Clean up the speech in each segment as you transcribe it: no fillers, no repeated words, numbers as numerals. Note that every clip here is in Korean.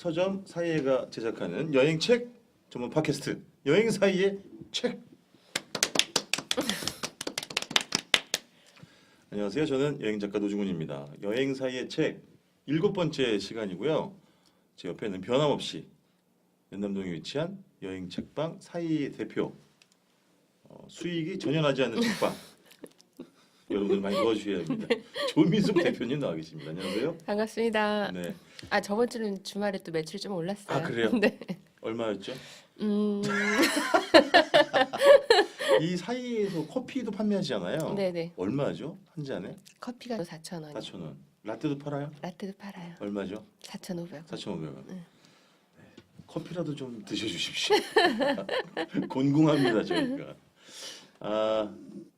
서점 사이에가 제작하는 여행책 전문 팟캐스트 여행 사이의 책. 안녕하세요. 저는 여행작가 노중훈입니다. 여행 사이의 책 7번째 시간이고요. 제 옆에는 변함없이 연남동에 위치한 여행책방 사이의 대표, 수익이 전혀 나지 않는 책방 여러분들 많이 도와주셔야 합니다. 조민숙 대표님 나와 계십니다. 안녕하세요. 반갑습니다. 네. 아, 저번 주는 주말에 또 매출이 좀 올랐어요. 아, 그래요? 네. 얼마였죠? 이 사이에서 커피도 판매하시잖아요. 네네. 얼마죠? 한 잔에? 커피가 4,000원. 4,000원. 라떼도 팔아요? 라떼도 팔아요. 얼마죠? 4,500원. 4,500원. 네. 커피라도 좀 드셔주십시오. 곤궁합니다 저희가.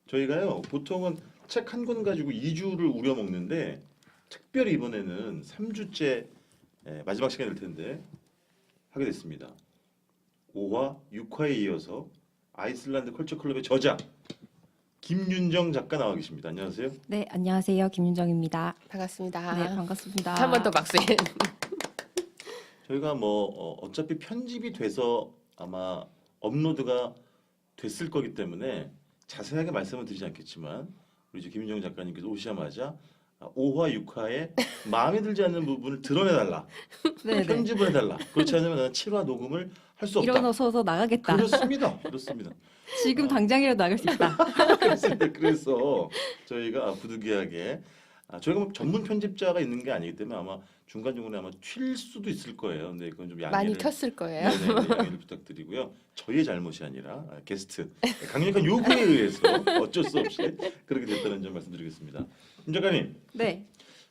저희가요 보통은 책 한 권 가지고 2주를 우려 먹는데 특별히 이번에는 3주째 마지막 시간일 텐데 하게 됐습니다. 5화, 6화에 이어서 아이슬란드 컬처 클럽의 저자 김윤정 작가 나와 계십니다. 안녕하세요. 네, 안녕하세요. 김윤정입니다. 반갑습니다. 네, 반갑습니다. 한 번 더 박수. 저희가 어차피 편집이 돼서 아마 업로드가 됐을 거기 때문에 자세하게 말씀을 드리지 않겠지만 우리 이제 김윤정 작가님께서 오시자마자 5화, 6화에 마음에 들지 않는 부분을 드러내달라. 네, 네. 편집을 해달라. 그렇지 않으면 나는 7화 녹음을 할 수 없다. 일어나서서 나가겠다. 그렇습니다. 그렇습니다. 지금 당장이라도 나갈 수 있다. 그래서 저희가 부득이하게 저희가 뭐 전문 편집자가 있는 게 아니기 때문에 아마 중간중간에 아마 튈 수도 있을 거예요. 근데 그건 좀 양해를 많이 켰을 거예요. 네네, 양해를 부탁드리고요. 저희의 잘못이 아니라 게스트 강력한 요구에 의해서 어쩔 수 없이 그렇게 됐다는 점 말씀드리겠습니다. 김 작가님, 네,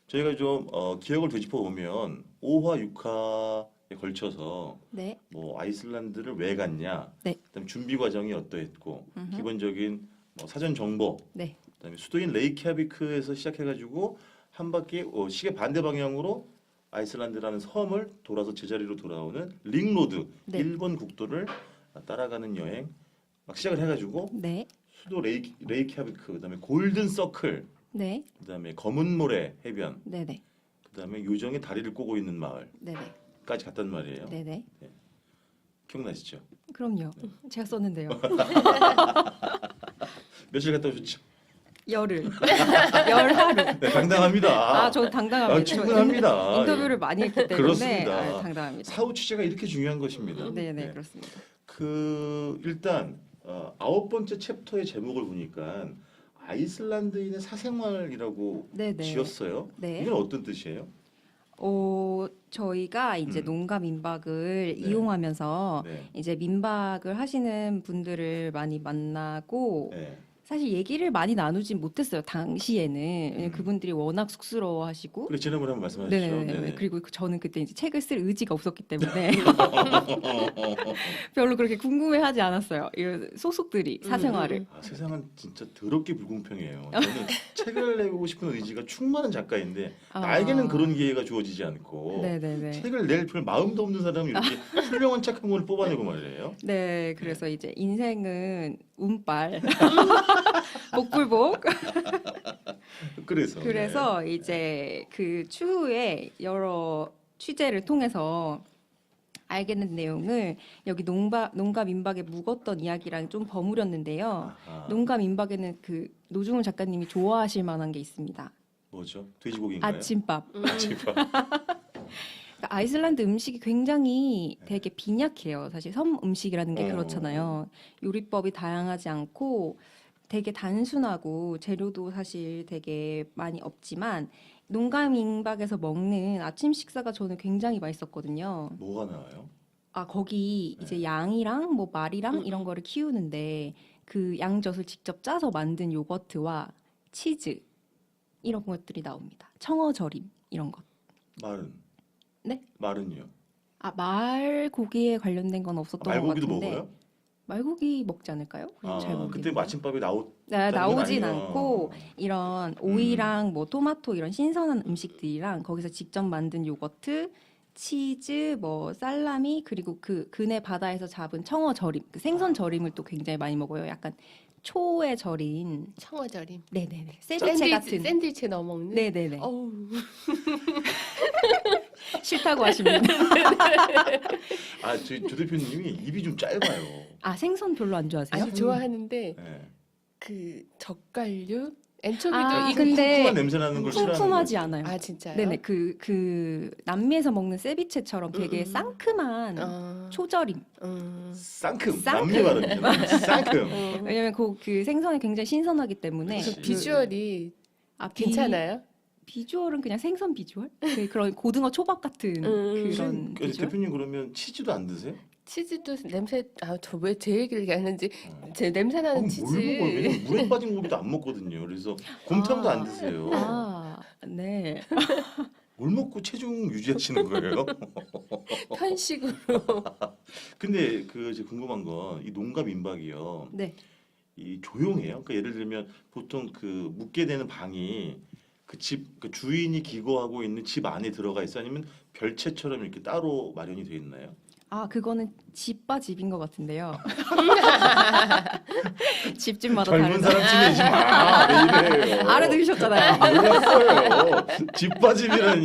저희가 좀 기억을 되짚어 보면 5화, 6화에 걸쳐서 네, 뭐 아이슬란드를 왜 갔냐, 네. 그다음에 준비 과정이 어떠했고, 음흠. 기본적인 사전 정보, 네, 그다음에 수도인 레이키아비크에서 시작해가지고 한 바퀴 시계 반대 방향으로 아이슬란드라는 섬을 돌아서 제자리로 돌아오는 링로드 네. 일본 국도를 따라가는 여행 막 시작을 해가지고 네, 수도 레이키아비크, 그다음에 골든 서클, 네, 그다음에 검은 모래 해변, 네, 네, 그다음에 요정의 다리를 꼬고 있는 마을까지 네, 갔단 말이에요. 네, 네. 기억나시죠? 그럼요. 제가 썼는데요. 며칠 갔다 오셨죠? 열흘, 열하루. 네, 당당합니다. 저 당당합니다. 충분합니다. 인터뷰를 많이 했기 때문에 그렇습니다. 당당합니다. 사후 취재가 이렇게 중요한 것입니다. 네, 네, 그렇습니다. 일단 9번째 챕터의 제목을 보니까 아이슬란드인의 사생활이라고 네, 네. 지었어요. 네. 이건 어떤 뜻이에요? 저희가 이제 농가 민박을 네. 이용하면서 네. 이제 민박을 하시는 분들을 많이 만나고 네. 사실 얘기를 많이 나누진 못했어요. 당시에는. 왜냐면 음. 그분들이 워낙 쑥스러워하시고. 그래 지난번에 한번 말씀하셨죠. 네네. 네네. 그리고 저는 그때 이제 책을 쓸 의지가 없었기 때문에 별로 그렇게 궁금해하지 않았어요. 이 소속들이 사생활을. 세상은 진짜 더럽게 불공평해요. 저는 책을 내고 싶은 의지가 충만한 작가인데 나에게는 그런 기회가 주어지지 않고 네네네. 책을 낼 별 마음도 없는 사람이 이렇게 훌륭한 책 한 권을 뽑아내고 말이에요. 네, 그래서 이제 인생은 운빨, 복불복. 그래서 네. 이제 그 추후에 여러 취재를 통해서 알게 된 내용을 여기 농가 민박에 묵었던 이야기랑 좀 버무렸는데요. 아하. 농가 민박에는 그 노중훈 작가님이 좋아하실 만한 게 있습니다. 뭐죠? 돼지고기인가요? 아침밥. 아침밥. 그러니까 아이슬란드 음식이 굉장히 되게 빈약해요. 사실 섬 음식이라는 게 그렇잖아요. 요리법이 다양하지 않고 되게 단순하고 재료도 사실 되게 많이 없지만 농가 민박에서 먹는 아침 식사가 저는 굉장히 맛있었거든요. 뭐가 나와요? 거기 이제 양이랑 뭐 말이랑 이런 거를 키우는데 그 양젖을 직접 짜서 만든 요거트와 치즈 이런 것들이 나옵니다. 청어절임 이런 것. 말은? 네? 말은요? 말 고기에 관련된 건 없었던 것 말고기도 같은데 먹어요? 말고기 먹지 않을까요? 잘 그때 모르겠네요. 뭐 아침밥이 네, 나오진 아니에요. 않고 이런 오이랑 뭐 토마토 이런 신선한 음식들이랑 거기서 직접 만든 요거트, 치즈, 뭐 살라미 그리고 그 근해 바다에서 잡은 청어 절임, 그 생선 절임을 또 굉장히 많이 먹어요. 약간 초에 절인 청어절임. 네네네 세비체 같은 샌드위치에 넣어 먹는. 네네네 어우. 싫다고 하십니다. 아, 조 대표님이 입이 좀 짧아요. 아 생선 별로 안 좋아하세요? 아니 좋아하는데 네. 그 젓갈류, 엔초비도 아, 이거 근데 쿰쿰한 냄새 나는 걸 싫어하는 쿰쿰하지 거죠. 않아요. 아 진짜요? 네네 그 남미에서 먹는 세비체처럼 되게 상큼한 초절임. 쌍큼. 쌍큼. 남미 발음이잖아. 쌍큼. 왜냐면 그 생선이 굉장히 신선하기 때문에 그치. 비주얼이 아, 괜찮아요? 비주얼은 그냥 생선 비주얼? 그런 고등어 초밥 같은 그런 그 비주얼? 대표님 그러면 치즈도 안 드세요? 치즈도 냄새 저 왜 제 얘기를 하는지 제 냄새 나는 뭘 치즈 먹어요? 왜냐면 물에 빠진 고기도 안 먹거든요. 그래서 곰탕도 안 드세요. 아, 네. 뭘 먹고 체중 유지하시는 거예요? 편식으로 근데 그 이제 궁금한 건 이 농가 민박이요. 네. 이 조용해요. 그러니까 예를 들면 보통 그 묵게 되는 방이 그 집 그 주인이 기거하고 있는 집 안에 들어가 있어 아니면 별채처럼 이렇게 따로 마련이 돼 있나요? 아, 그거는 집과 집인 것 같은데요. 집집마다 젊은 다르다. 사람 지내지 마. 왜 이래요? 알아들으셨잖아요. 몰랐어요. 집빠집이라니.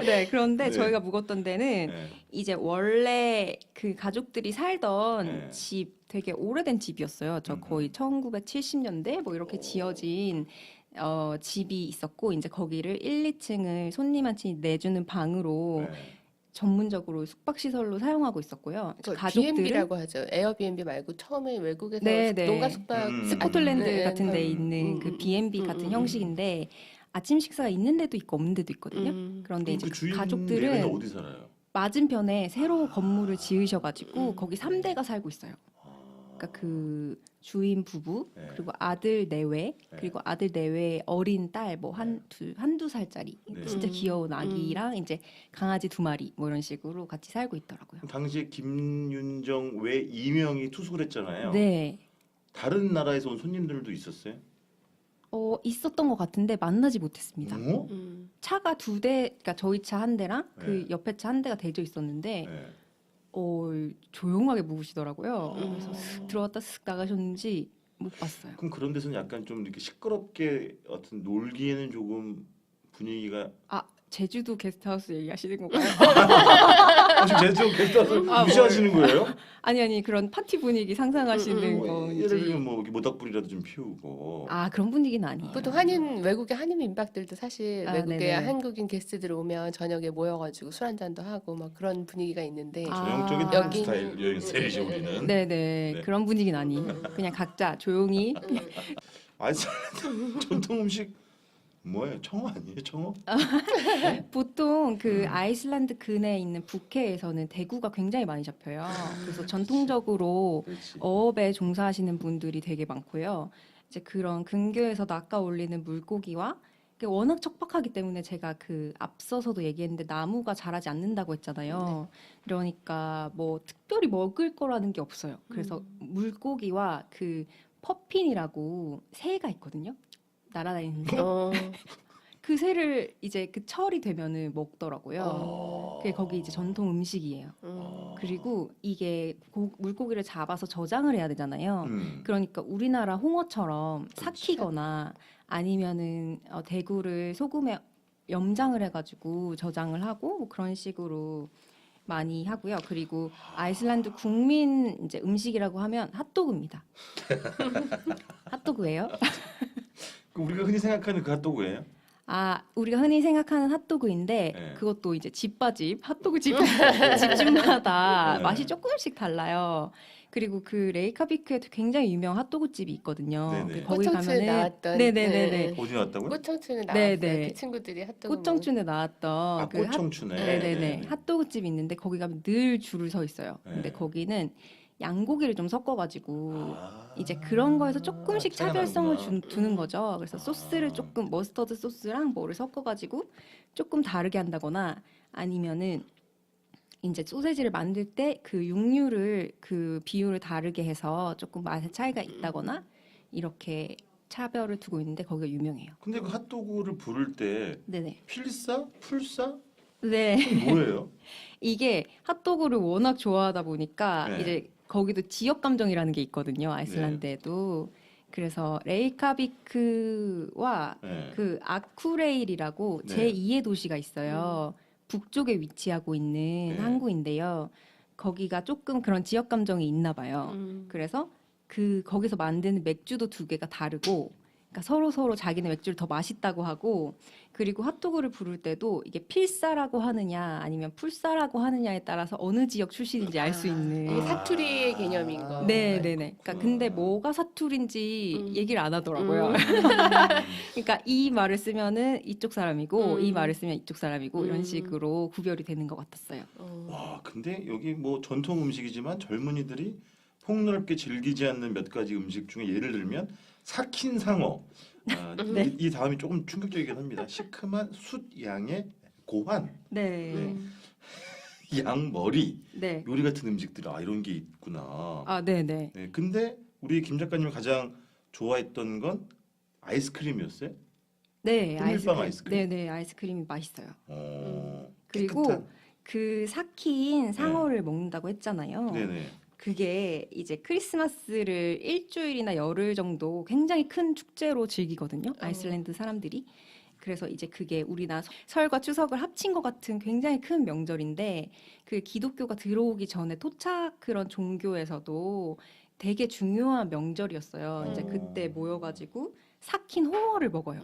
네, 그런데 네. 저희가 묵었던 데는 네. 이제 원래 그 가족들이 살던 네. 집 되게 오래된 집이었어요. 저 거의 1970년대 뭐 이렇게 지어진 집이 있었고 이제 거기를 1, 2층을 손님한테 내주는 방으로 네. 전문적으로 숙박시설로 사용하고 있었고요. 그 가족들은 B&B라고 하죠. 에어비앤비 말고 처음에 외국에서 네, 네. 농가 숙박 스코틀랜드 네, 같은 데 네. 있는 그 B&B 같은 형식인데 아침 식사가 있는 데도 있고 없는 데도 있거든요. 그런데 그럼 이제 그 주인 가족들은 내외는 어디 살아요? 맞은편에 새로 건물을 지으셔가지고 거기 3대가 살고 있어요. 아, 그러니까 그 주인 부부 네. 그리고 아들 내외 네. 그리고 아들 내외 어린 딸 뭐 한두 살짜리 네. 진짜 귀여운 아기랑 이제 강아지 2마리 뭐 이런 식으로 같이 살고 있더라고요. 그럼 당시에 김윤정 외 이명이 투숙을 했잖아요. 네. 다른 나라에서 온 손님들도 있었어요? 있었던 것 같은데 만나지 못했습니다. 어? 차가 2대, 그러니까 저희 차 한 대랑 그 네. 옆에 차 한 대가 대져 있었는데 네. 조용하게 묵으시더라고요. 그래서 슥 들어갔다 슥 나가셨는지 못 봤어요. 그럼 그런 데서는 약간 좀 이렇게 시끄럽게 어떤 놀기에는 조금 분위기가 아, 제주도 게스트하우스 얘기하시는 건가요? 지금 제주도 게스트하우스 아, 무시하시는 거예요? 아니 그런 파티 분위기 상상하시는 뭐, 예를 건지. 들면 뭐 이렇게 모닥불이라도 좀 피우고. 아, 그런 분위기는 아니에요. 보통 외국의 한인 민박들도 사실 아, 외국에 네네. 한국인 게스트들 오면 저녁에 모여가지고 술 한잔도 하고 막 그런 분위기가 있는데 아. 전형적인 여기- 스타일 여행 스타일이죠 우리는. 네네. 네. 그런 분위기는 아니에요. 그냥 각자 조용히. 아이슬란드 전통 음식 뭐예요? 청어 아니에요? 청어? 보통 그 아이슬란드 근해에 있는 북해에서는 대구가 굉장히 많이 잡혀요. 그래서 전통적으로 그렇지. 어업에 종사하시는 분들이 되게 많고요. 이제 그런 근교에서도 아까 올리는 물고기와 이게 워낙 척박하기 때문에 제가 그 앞서서도 얘기했는데 나무가 자라지 않는다고 했잖아요. 그러니까 뭐 특별히 먹을 거라는 게 없어요. 그래서 물고기와 그 퍼핀이라고 새가 있거든요. 날아다니는데 그 새를 이제 그 철이 되면은 먹더라고요. 그게 거기 이제 전통 음식이에요. 그리고 이게 물고기를 잡아서 저장을 해야 되잖아요. 그러니까 우리나라 홍어처럼 삭히거나 아니면은 대구를 소금에 염장을 해가지고 저장을 하고 뭐 그런 식으로 많이 하고요. 그리고 아이슬란드 국민 이제 음식이라고 하면 핫도그입니다. 핫도그예요? 그럼 우리가 흔히 생각하는 그 핫도그예요? 아, 우리가 흔히 생각하는 핫도그인데 네. 그것도 이제 집집 핫도그 집집마다 네. 맛이 조금씩 달라요. 그리고 그 레이카비크에도 굉장히 유명한 핫도그 집이 있거든요. 네네. 거기 꽃청춘에 나왔던 네네네네. 어디 나왔다고요? 꽃청춘에 네, 나왔어요. 네. 그 친구들이 핫도그 꽃청춘에 나왔던 아, 그 꽃청춘에. 네네네 핫도그 집이 있는데 거기 가면 늘 줄을 서 있어요. 근데 네. 거기는 양고기를 좀 섞어가지고 아, 이제 그런 거에서 조금씩 차이가 차별성을 나는구나. 두는 거죠. 그래서 아. 소스를 조금 머스터드 소스랑 뭐를 섞어가지고 조금 다르게 한다거나 아니면은 이제 소세지를 만들 때 그 육류를 그 비율을 다르게 해서 조금 맛의 차이가 있다거나 이렇게 차별을 두고 있는데 거기가 유명해요. 근데 그 핫도그를 부를 때 네네. 필싸? 풀싸? 네. 그건 뭐예요? 이게 핫도그를 워낙 좋아하다 보니까 네. 이제 거기도 지역 감정이라는 게 있거든요. 아이슬란드에도. 그래서 레이카비크와 네. 그 아쿠레일이라고 네. 제2의 도시가 있어요. 북쪽에 위치하고 있는 네. 항구인데요. 거기가 조금 그런 지역 감정이 있나 봐요. 그래서 거기서 만드는 맥주도 두 개가 다르고, 그러니까 서로 자기네 맥주를 더 맛있다고 하고, 그리고 핫도그를 부를 때도 이게 필사라고 하느냐 아니면 풀사라고 하느냐에 따라서 어느 지역 출신인지 알 수 있는. 이게 사투리의 개념인 거. 네네네. 그러니까 근데 뭐가 사투리인지 얘기를 안 하더라고요. 그러니까 이 말을 쓰면은 이쪽 사람이고 이 말을 쓰면 이쪽 사람이고 이런 식으로 구별이 되는 것 같았어요. 와, 근데 여기 뭐 전통 음식이지만 젊은이들이 폭넓게 즐기지 않는 몇 가지 음식 중에 예를 들면 삭힌 상어. 네. 이 다음이 조금 충격적이긴 합니다. 시큼한 숫양의 고환, 네. 양머리, 네. 요리 같은 음식들 이런 게 있구나. 아, 네네. 네, 근데 우리 김 작가님이 가장 좋아했던 건 아이스크림이었어요? 네, 통밀빵 아이스크림. 네네, 아이스크림이 맛있어요. 그리고 깨끗한. 그 삭힌 상어를 먹는다고 했잖아요. 네네. 그게 이제 크리스마스를 일주일이나 열흘 정도 굉장히 큰 축제로 즐기거든요. 아이슬란드 사람들이. 그래서 이제 그게 우리나라 설과 추석을 합친 것 같은 굉장히 큰 명절인데, 그 기독교가 들어오기 전에 토착 그런 종교에서도 되게 중요한 명절이었어요. 이제 그때 모여가지고 삭힌 홍어를 먹어요.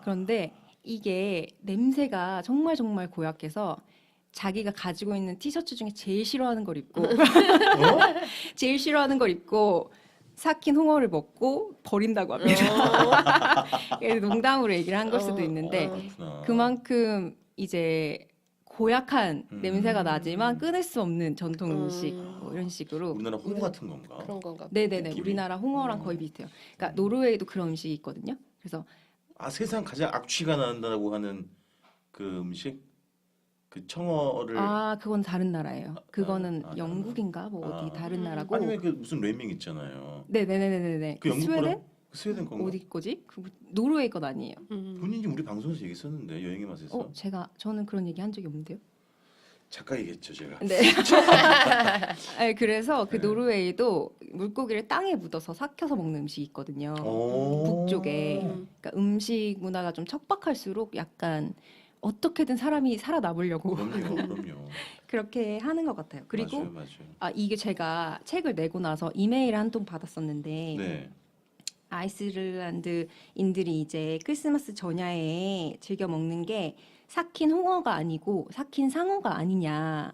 그런데 이게 냄새가 정말 정말 고약해서 자기가 가지고 있는 티셔츠 중에 제일 싫어하는 걸 입고 제일 싫어하는 걸 입고 삭힌 홍어를 먹고 버린다고 합니다. 그래서 농담으로 얘기를 한 걸 수도 있는데 그렇구나. 그만큼 이제 고약한 냄새가 나지만 끊을 수 없는 전통 음식 뭐 이런 식으로. 우리나라 홍어 같은 건가? 그런 건가? 네네네. 느낌이? 우리나라 홍어랑 거의 비슷해요. 그러니까 노르웨이도 그런 음식이 있거든요. 그래서 세상 가장 악취가 난다고 하는 그 음식? 그 청어를 그건 다른 나라예요. 그거는 다른 영국인가 뭐 어디 다른 나라고. 아니면 그 무슨 레밍 있잖아요. 네네네네네. 그 영국 스웨덴? 거랑 스웨덴 건가? 어디 거지? 노르웨이 건 아니에요. 본인이 우리 방송에서 얘기했었는데 여행의 맛에서 저는 그런 얘기 한 적이 없는데요. 작가 얘기했죠 제가. 네. 아니, 그래서 그 네. 노르웨이도 물고기를 땅에 묻어서 삭혀서 먹는 음식이 있거든요. 오. 북쪽에. 그러니까 음식 문화가 좀 척박할수록 약간 어떻게든 사람이 살아남으려고 그럼요. 그렇게 하는 것 같아요. 그리고 맞아요. 이게 제가 책을 내고 나서 이메일을 한 통 받았었는데 네. 아이슬란드인들이 이제 크리스마스 전야에 즐겨 먹는 게 삭힌 홍어가 아니고 삭힌 상어가 아니냐,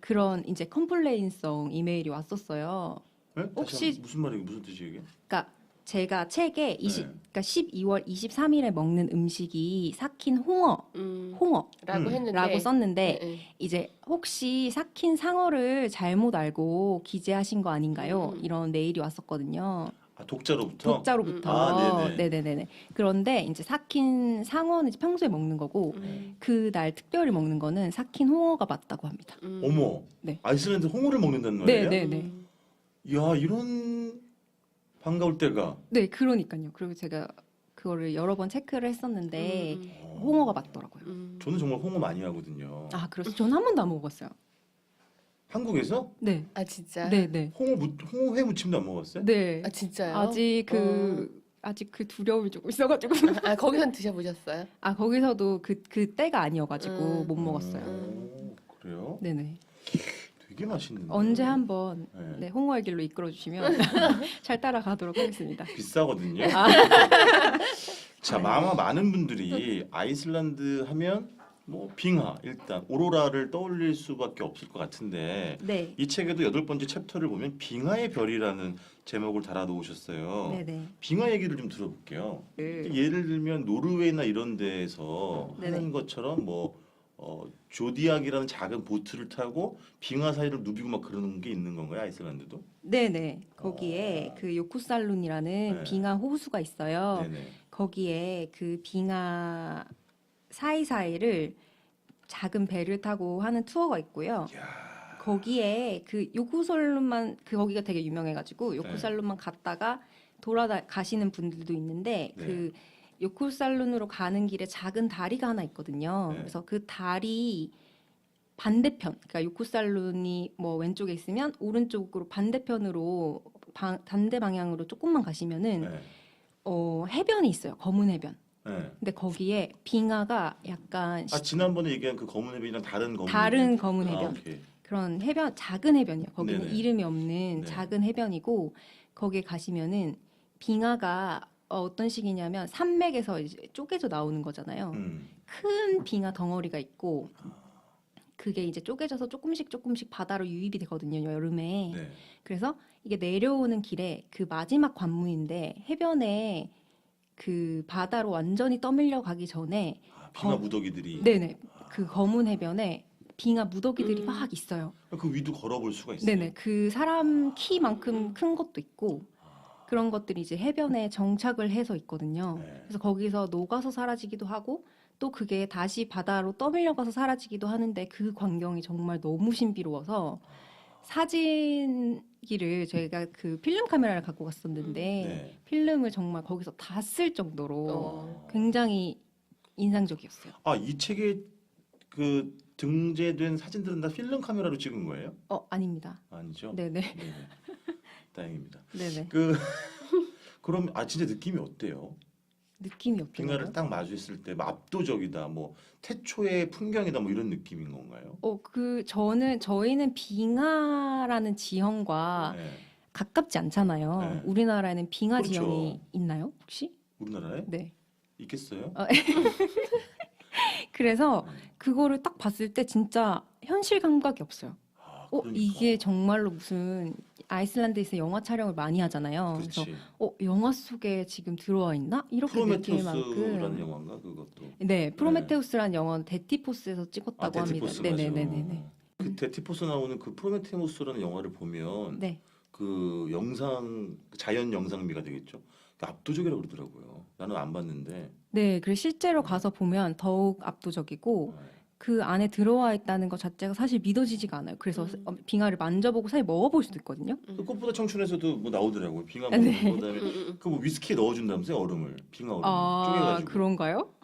그런 이제 컴플레인성 이메일이 왔었어요. 네? 혹시- 무슨 말이에요? 무슨 뜻이에요 이게? 그러니까 제가 책에 네. 그러니까 12월 23일에 먹는 음식이 삭힌 홍어라고 라고 했는데 썼는데 네, 네. 이제 혹시 삭힌 상어를 잘못 알고 기재하신 거 아닌가요? 이런 메일이 왔었거든요. 독자로부터? 독자로부터. 네네. 네네네. 그런데 이제 삭힌 상어는 이제 평소에 먹는 거고 그날 특별히 먹는 거는 삭힌 홍어가 맞다고 합니다. 어머. 네. 아이슬란드 홍어를 먹는다는 말이에요? 네네네. 야 이런 반가울 때가. 네, 그러니까요. 그리고 제가 그거를 여러 번 체크를 했었는데 홍어가 맞더라고요. 저는 정말 홍어 많이 하거든요. 그래서 저는 한 번도 안 먹어봤어요. 한국에서 네. 진짜? 네네. 홍어회 무침도 안 먹었어요? 네. 진짜요? 아직 그 두려움이 조금 있어가지고. 거기선 드셔보셨어요? 거기서도 그 때가 아니어가지고 못 먹었어요. 그래요? 네네. 되게 맛있는데. 언제 한번 네. 홍어의 길로 이끌어 주시면 잘 따라가도록 하겠습니다. 비싸거든요. 자, 아마 많은 분들이 아이슬란드 하면 뭐 빙하 일단 오로라를 떠올릴 수밖에 없을 것 같은데 네. 이 책에도 8번째 챕터를 보면 빙하의 별이라는 제목을 달아 놓으셨어요. 네네. 빙하 얘기를 좀 들어볼게요. 예를 들면 노르웨이나 이런 데에서 네네. 하는 것처럼 조디악이라는 작은 보트를 타고 빙하 사이를 누비고 막 그러는 게 있는 건가요, 아이슬란드도? 네네. 거기에 그 요쿠살룬이라는 네. 빙하 호수가 있어요. 네네. 거기에 그 빙하 사이사이를 작은 배를 타고 하는 투어가 있고요. 이야. 거기에 그 요쿠살룬만 거기가 되게 유명해가지고 요쿠살룬만 갔다가 가시는 분들도 있는데 네. 그 요쿠살룬으로 가는 길에 작은 다리가 하나 있거든요. 네. 그래서 그 다리 반대편, 그러니까 요쿠살룬이 뭐 왼쪽에 있으면 오른쪽으로 반대편으로 반대 방향으로 조금만 가시면은 네. 해변이 있어요. 검은 해변. 네. 근데 거기에 빙하가 약간 아 지난번에 얘기한 그 검은 해변이랑 다른 검은 다른 해변. 검은 아, 해변. 오케이. 그런 해변, 작은 해변이에요. 거기는 네네. 이름이 없는 네. 작은 해변이고 거기에 가시면은 빙하가 어떤 식이냐면 산맥에서 이제 쪼개져 나오는 거잖아요. 큰 빙하 덩어리가 있고 그게 이제 쪼개져서 조금씩 바다로 유입이 되거든요, 여름에. 네. 그래서 이게 내려오는 길에 그 마지막 관문인데 해변에 그 바다로 완전히 떠밀려 가기 전에 아, 빙하 무더기들이. 네네, 그 검은 해변에 빙하 무더기들이 음. 막 있어요. 그 위도 걸어볼 수가 있어요. 네네, 그 사람 키만큼 큰 것도 있고 그런 것들이 이제 해변에 정착을 해서 있거든요. 네. 그래서 거기서 녹아서 사라지기도 하고 또 그게 다시 바다로 떠밀려가서 사라지기도 하는데 그 광경이 정말 너무 신비로워서 사진기를 저희가 그 필름 카메라를 갖고 갔었는데 네. 필름을 정말 거기서 다 쓸 정도로 어. 굉장히 인상적이었어요. 아, 이 책에 그 등재된 사진들은 다 필름 카메라로 찍은 거예요? 아닙니다. 아니죠? 네네. 네네. 다행입니다. 네네. 그 그럼 진짜 느낌이 어때요? 느낌이 어때요? 빙하를 딱 마주했을 때뭐 압도적이다, 뭐 태초의 풍경이다, 뭐 이런 느낌인 건가요? 저희는 빙하라는 지형과 네. 가깝지 않잖아요. 네. 우리나라에는 빙하 그렇죠. 지형이 있나요, 혹시? 우리나라에 네. 있겠어요? 그래서 네. 그거를 딱 봤을 때 진짜 현실 감각이 없어요. 아, 그러니까. 이게 정말로 무슨 아이슬란드에서 영화 촬영을 많이 하잖아요. 그래서 그렇지. 영화 속에 지금 들어와 있나? 이렇게 느낄 프로메테우스라는 만큼. 영화인가 그것도. 네, 프로메테우스라는 영화는 데티포스에서 찍었다고 합니다. 데티포스 맞아. 네네네네. 그 데티포스 나오는 그 프로메테우스라는 영화를 보면 네. 그 영상 자연 영상미가 되겠죠. 압도적이라고 그러더라고요. 나는 안 봤는데. 네, 그리고 실제로 가서 보면 더욱 압도적이고 그 안에 들어와 있다는 것 자체가 사실 믿어지지가 않아요. 그래서 빙하를 만져보고 사실 먹어볼 수도 있거든요. 그 꽃보다 청춘에서도 뭐 나오더라고요. 빙하 네. 먹는 거 그다음에 그 뭐 위스키에 넣어준다면서요 얼음을 빙하 얼음 쪼개가지고. 그런가요?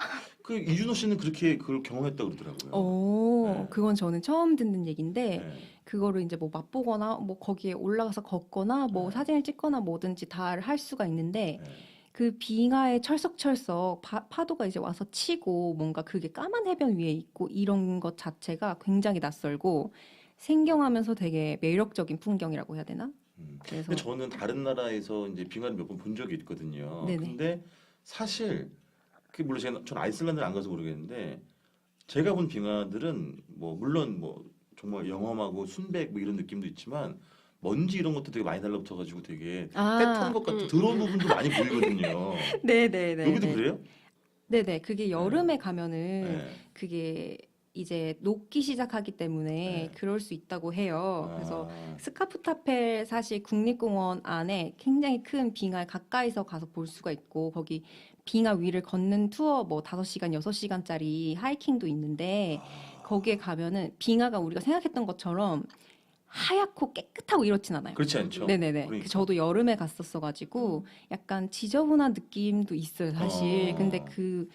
그 이준호 씨는 그렇게 그걸 경험했다 그러더라고요. 네. 그건 저는 처음 듣는 얘기인데 네. 그거를 이제 뭐 맛보거나 뭐 거기에 올라가서 걷거나 뭐 네. 사진을 찍거나 뭐든지 다 할 수가 있는데 네. 그 빙하에 철썩철썩 파도가 이제 와서 치고 뭔가 그게 까만 해변 위에 있고 이런 것 자체가 굉장히 낯설고 생경하면서 되게 매력적인 풍경이라고 해야 되나? 그래서 근데 저는 다른 나라에서 이제 빙하를 몇 번 본 적이 있거든요. 네네. 근데 사실 그 물론 전 아이슬란드를 안 가서 모르겠는데 제가 본 빙하들은 뭐 물론 뭐 정말 영험하고 순백 뭐 이런 느낌도 있지만 먼지 이런 것도 되게 많이 달라붙어가지고 되게 때탄 것 같은 더러운 부분도 많이 보이거든요. 네네네. 여기도 그래요? 네네. 그게 여름에 가면은 네. 그게 이제 녹기 시작하기 때문에 네. 그럴 수 있다고 해요. 그래서 아, 스카프타펠 사실 국립공원 안에 굉장히 큰 빙하에 가까이서 가서 볼 수가 있고 거기 빙하 위를 걷는 투어 뭐 5시간, 6시간짜리 하이킹도 있는데 거기에 가면은 빙하가 우리가 생각했던 것처럼 하얗고 깨끗하고 이렇진 않아요. 그렇지 않죠. 네네네. 그러니까. 저도 여름에 갔었어가지고 약간 지저분한 느낌도 있어요, 사실. 근데 그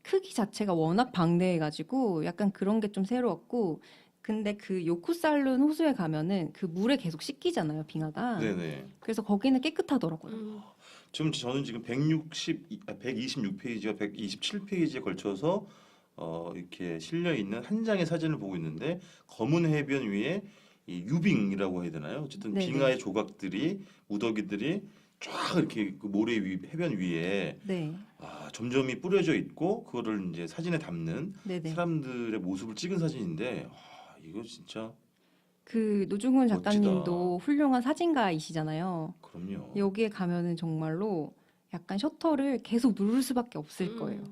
크기 자체가 워낙 방대해가지고 약간 그런 게 좀 새로웠고, 근데 그 요쿠살룬 호수에 가면은 그 물에 계속 씻기잖아요, 빙하가. 네네. 그래서 거기는 깨끗하더라고요. 저는 지금 126페이지와 127페이지에 걸쳐서 이렇게 실려 있는 한 장의 사진을 보고 있는데 검은 해변 위에 이 유빙이라고 해야 되나요? 어쨌든 네네. 빙하의 조각들이 무더기들이 쫙 이렇게 그 모래 위 해변 위에 네, 점점이 뿌려져 있고 그거를 이제 사진에 담는 네네. 사람들의 모습을 찍은 사진인데 이거 진짜 그 노중훈 멋지다. 작가님도 훌륭한 사진가이시잖아요. 그럼요. 여기에 가면은 정말로 약간 셔터를 계속 누를 수밖에 없을 거예요.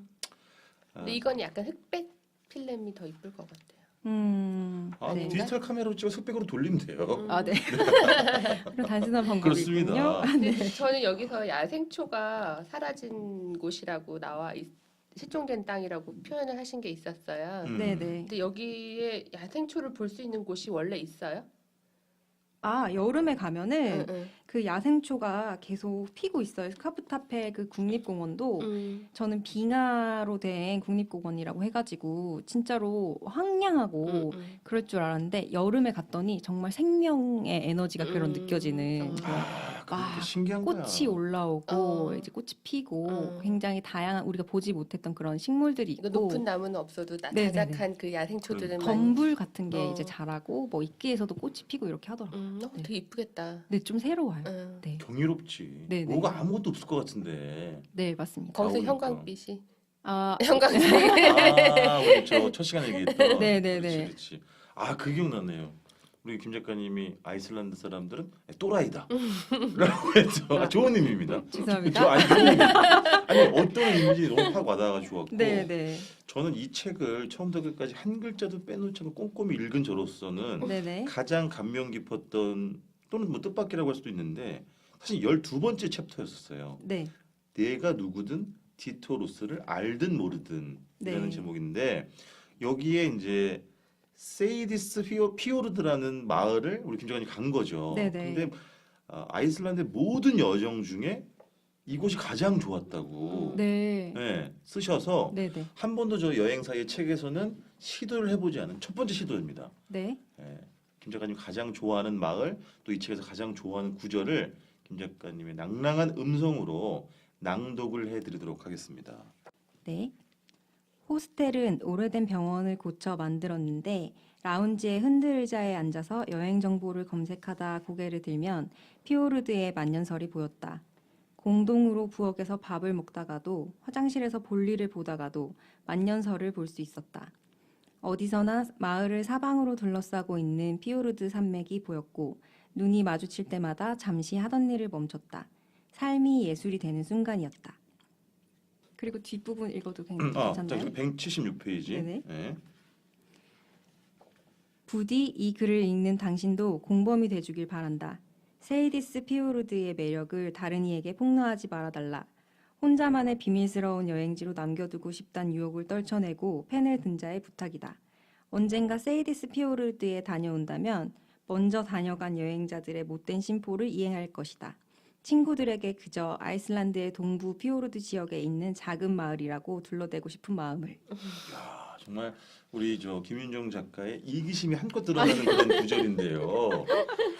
근데 이건 약간 흑백 필름이 더 이쁠 것 같아요. 네. 디지털 카메라로 찍어 흑백으로 돌리면 돼요. 네. 그런 단순한 방법이 있군요. 그렇습니다. 근데 저는 여기서 야생초가 사라진 곳이라고 실종된 땅이라고 표현을 하신 게 있었어요. 네네. 근데 여기에 야생초를 볼 수 있는 곳이 원래 있어요? 아, 여름에 가면은 응, 그 야생초가 계속 피고 있어요. 스카프타페 그 국립공원도 응. 저는 빙하로 된 국립공원이라고 해가지고 진짜로 황량하고 응. 그럴 줄 알았는데 여름에 갔더니 정말 생명의 에너지가 그런 느껴지는 그런 그렇게 막 신기한 거야. 꽃이 올라오고 어. 이제 꽃이 피고 어. 굉장히 다양한 우리가 보지 못했던 그런 식물들이 이거 있고 높은 나무는 없어도 네네네. 자작한 그 야생초들은 많이. 범불 같은 게 어. 이제 자라고 뭐 이끼에서도 꽃이 피고 이렇게 하더라고요. 네. 되게 이쁘겠다. 네, 좀 새로워요. 응. 네, 경이롭지. 네, 네. 뭐가 아무것도 없을 것 같은데. 네 맞습니다. 거기서 나오니까. 형광빛이. 아, 형광색. 아, 우리 저 첫 시간에 얘기했던. 네, 네, 그렇지, 네. 그렇지. 아, 그 기억나네요. 우리 김 작가님이 아이슬란드 사람들은 또라이다. 라고 했죠. 아, 좋은 의미입니다. 죄송합니다. 아니, 좋은 의미. 아니, 어떤 의미인지 너무 확 와닿아가지고 왔고. 네, 네, 저는 이 책을 처음부터 끝까지 한 글자도 빼놓지 않고 꼼꼼히 읽은 저로서는 네, 네. 가장 감명 깊었던 또는 뭐 뜻밖이라고 할 수도 있는데 사실 12번째 챕터였었어요. 네, 내가 누구든 디토 로스를 알든 모르든 이라는 네. 제목인데 여기에 이제 세이디스 피오르드라는 마을을 우리 김 작가님 간 거죠. 네, 네. 근데 아이슬란드의 모든 여정 중에 이곳이 가장 좋았다고 네, 네, 쓰셔서 네, 네, 한 번도 저 여행사의 책에서는 시도를 해보지 않은 첫 번째 시도입니다. 네. 예, 김 작가님 가장 좋아하는 마을 또 이 책에서 가장 좋아하는 구절을 김 작가님의 낭랑한 음성으로 낭독을 해드리도록 하겠습니다. 네. 호스텔은 오래된 병원을 고쳐 만들었는데 라운지의 흔들의자에 앉아서 여행 정보를 검색하다 고개를 들면 피오르드의 만년설이 보였다. 공동으로 부엌에서 밥을 먹다가도 화장실에서 볼일을 보다가도 만년설을 볼 수 있었다. 어디서나 마을을 사방으로 둘러싸고 있는 피오르드 산맥이 보였고 눈이 마주칠 때마다 잠시 하던 일을 멈췄다. 삶이 예술이 되는 순간이었다. 그리고 뒷부분 읽어도 자, 괜찮나요? 176페이지. 네네. 예. 부디 이 글을 읽는 당신도 공범이 돼주길 바란다. 세이디스 피오르드의 매력을 다른 이에게 폭로하지 말아달라. 혼자만의 비밀스러운 여행지로 남겨두고 싶단 유혹을 떨쳐내고 펜을 든 자의 부탁이다. 언젠가 세이디스 피오르드에 다녀온다면 먼저 다녀간 여행자들의 못된 심포를 이행할 것이다. 친구들에게 그저 아이슬란드의 동부 피오르드 지역에 있는 작은 마을이라고 둘러대고 싶은 마음을. 야, 정말 우리 저 김윤정 작가의 이기심이 한껏 드러나는 그런 구절인데요.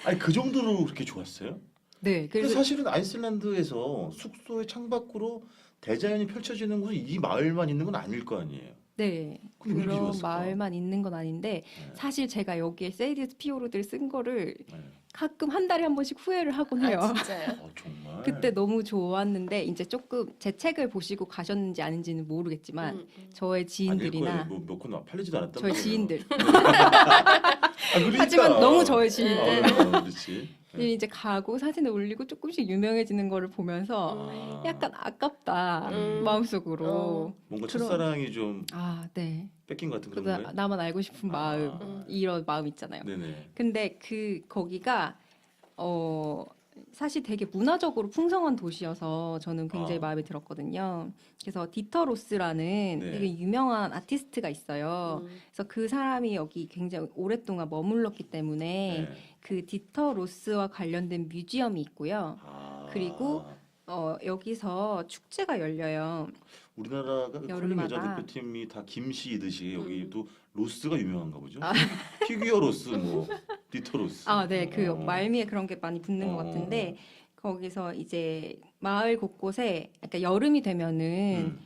아니 그 정도로 그렇게 좋았어요? 네, 근데 사실은 아이슬란드에서 숙소의 창밖으로 대자연이 펼쳐지는 곳은 이 마을만 있는 건 아닐 거 아니에요. 네, 근데 왜 이렇게 그런 좋았을까? 마을만 있는 건 아닌데 네. 사실 제가 여기에 세이디스 피오르드를 쓴 거를 네. 가끔 한 달에 한 번씩 후회를 하곤 해요. 아, 진짜요? 정말. 그때 너무 좋았는데 이제 조금 제 책을 보시고 가셨는지 아닌지는 모르겠지만 응, 응. 저의 지인들이나 뭐몇권 팔리지도 않았단 저희 말이에요. 지인들 그러니까. 하지만 너무 저의 지인들 그렇지. 이제 가고 사진을 올리고 조금씩 유명해지는 거를 보면서 아, 약간 아깝다 마음속으로 뭔가 그런- 첫사랑이 좀 네. 뺏긴 것 같은 그런 그러다 거예요? 나만 알고 싶은 마음 이런 마음 있잖아요. 네네. 근데 거기가 사실 되게 문화적으로 풍성한 도시여서 저는 굉장히 아. 마음에 들었거든요. 그래서 디터 로스라는 네. 되게 유명한 아티스트가 있어요. 그래서 그 사람이 여기 굉장히 오랫동안 머물렀기 때문에 네. 그 디터 로스와 관련된 뮤지엄이 있고요. 아, 그리고 여기서 축제가 열려요. 우리나라가 컬링 여름마다. 여자 대표팀이 다 김씨이듯이 여기도 로스가 유명한가 보죠? 아. 피규어 로스, 뭐 디터 로스. 네, 그 어. 말미에 그런 게 많이 붙는 것 같은데 거기서 이제 마을 곳곳에 그러니까 여름이 되면은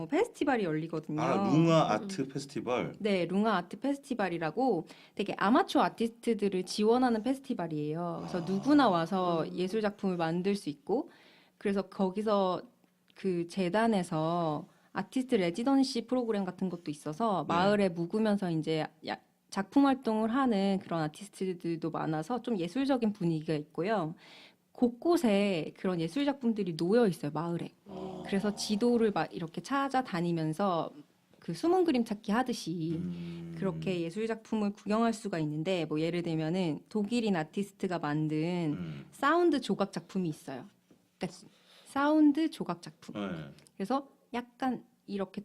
페스티벌이 열리거든요. 룽아 아트 페스티벌. 네, 룽아 아트 페스티벌이라고 되게 아마추어 아티스트들을 지원하는 페스티벌이에요. 그래서 누구나 와서 예술 작품을 만들 수 있고, 그래서 거기서 그 재단에서 아티스트 레지던시 프로그램 같은 것도 있어서 네. 마을에 묵으면서 이제 작품 활동을 하는 그런 아티스트들도 많아서 좀 예술적인 분위기가 있고요. 곳곳에 그런 예술 작품들이 놓여 있어요, 마을에. 그래서 지도를 막 이렇게 찾아다니면서 그 숨은 그림 찾기 하듯이 그렇게 예술 작품을 구경할 수가 있는데 뭐 예를 들면은 독일인 아티스트가 만든 사운드 조각 작품이 있어요. 그러니까 사운드 조각 작품. 네. 그래서 약간 이렇게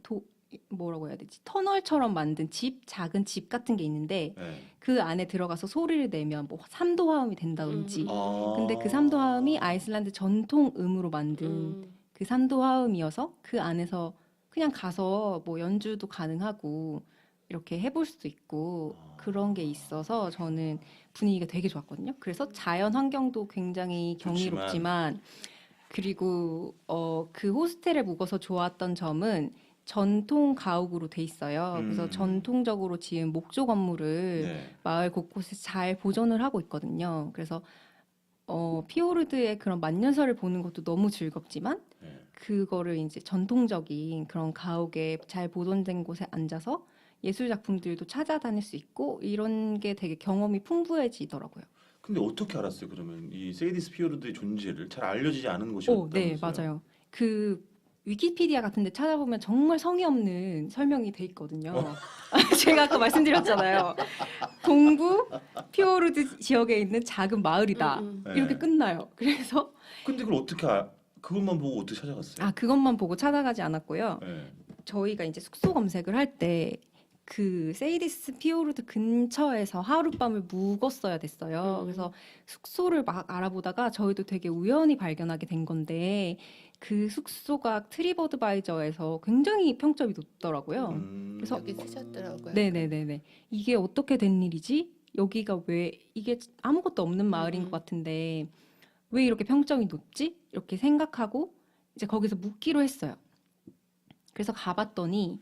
뭐라고 해야 되지? 터널처럼 만든 집, 작은 집 같은 게 있는데 네. 그 안에 들어가서 소리를 내면 뭐 삼도 화음이 된다든지. 아. 근데 그 삼도 화음이 아이슬란드 전통 음으로 만든 그 삼도 화음이어서 그 안에서 그냥 가서 뭐 연주도 가능하고 이렇게 해볼 수도 있고 그런 게 있어서 저는 분위기가 되게 좋았거든요. 그래서 자연 환경도 굉장히 경이롭지만 그리고 그 호스텔에 묵어서 좋았던 점은 전통 가옥으로 돼 있어요. 그래서 전통적으로 지은 목조 건물을 네. 마을 곳곳에 잘 보존을 하고 있거든요. 그래서 피오르드의 그런 만년설을 보는 것도 너무 즐겁지만 네. 그거를 이제 전통적인 그런 가옥에 잘 보존된 곳에 앉아서 예술 작품들도 찾아다닐 수 있고 이런 게 되게 경험이 풍부해지더라고요. 근데 어떻게 알았어요? 그러면 이 세이디스 피오르드의 존재를 잘 알려지지 않은 곳이었다면서요? 네, 맞아요. 그 위키피디아 같은 데 찾아보면 정말 성의 없는 설명이 돼 있거든요. 제가 아까 말씀드렸잖아요. 동부 피오르드 지역에 있는 작은 마을이다. 네. 이렇게 끝나요. 그래서 근데 그걸 어떻게 그것만 보고 어떻게 찾아갔어요? 그것만 보고 찾아가지 않았고요. 네. 저희가 이제 숙소 검색을 할 때 그 세이디스 피오르드 근처에서 하룻밤을 묵었어야 됐어요. 그래서 숙소를 막 알아보다가 저희도 되게 우연히 발견하게 된 건데 그 숙소가 트립어드바이저에서 굉장히 평점이 높더라고요. 그래서 여기 쓰셨더라고요. 네네네네. 이게 어떻게 된 일이지? 여기가 왜 이게 아무것도 없는 마을인 것 같은데 왜 이렇게 평점이 높지? 이렇게 생각하고 이제 거기서 묵기로 했어요. 그래서 가봤더니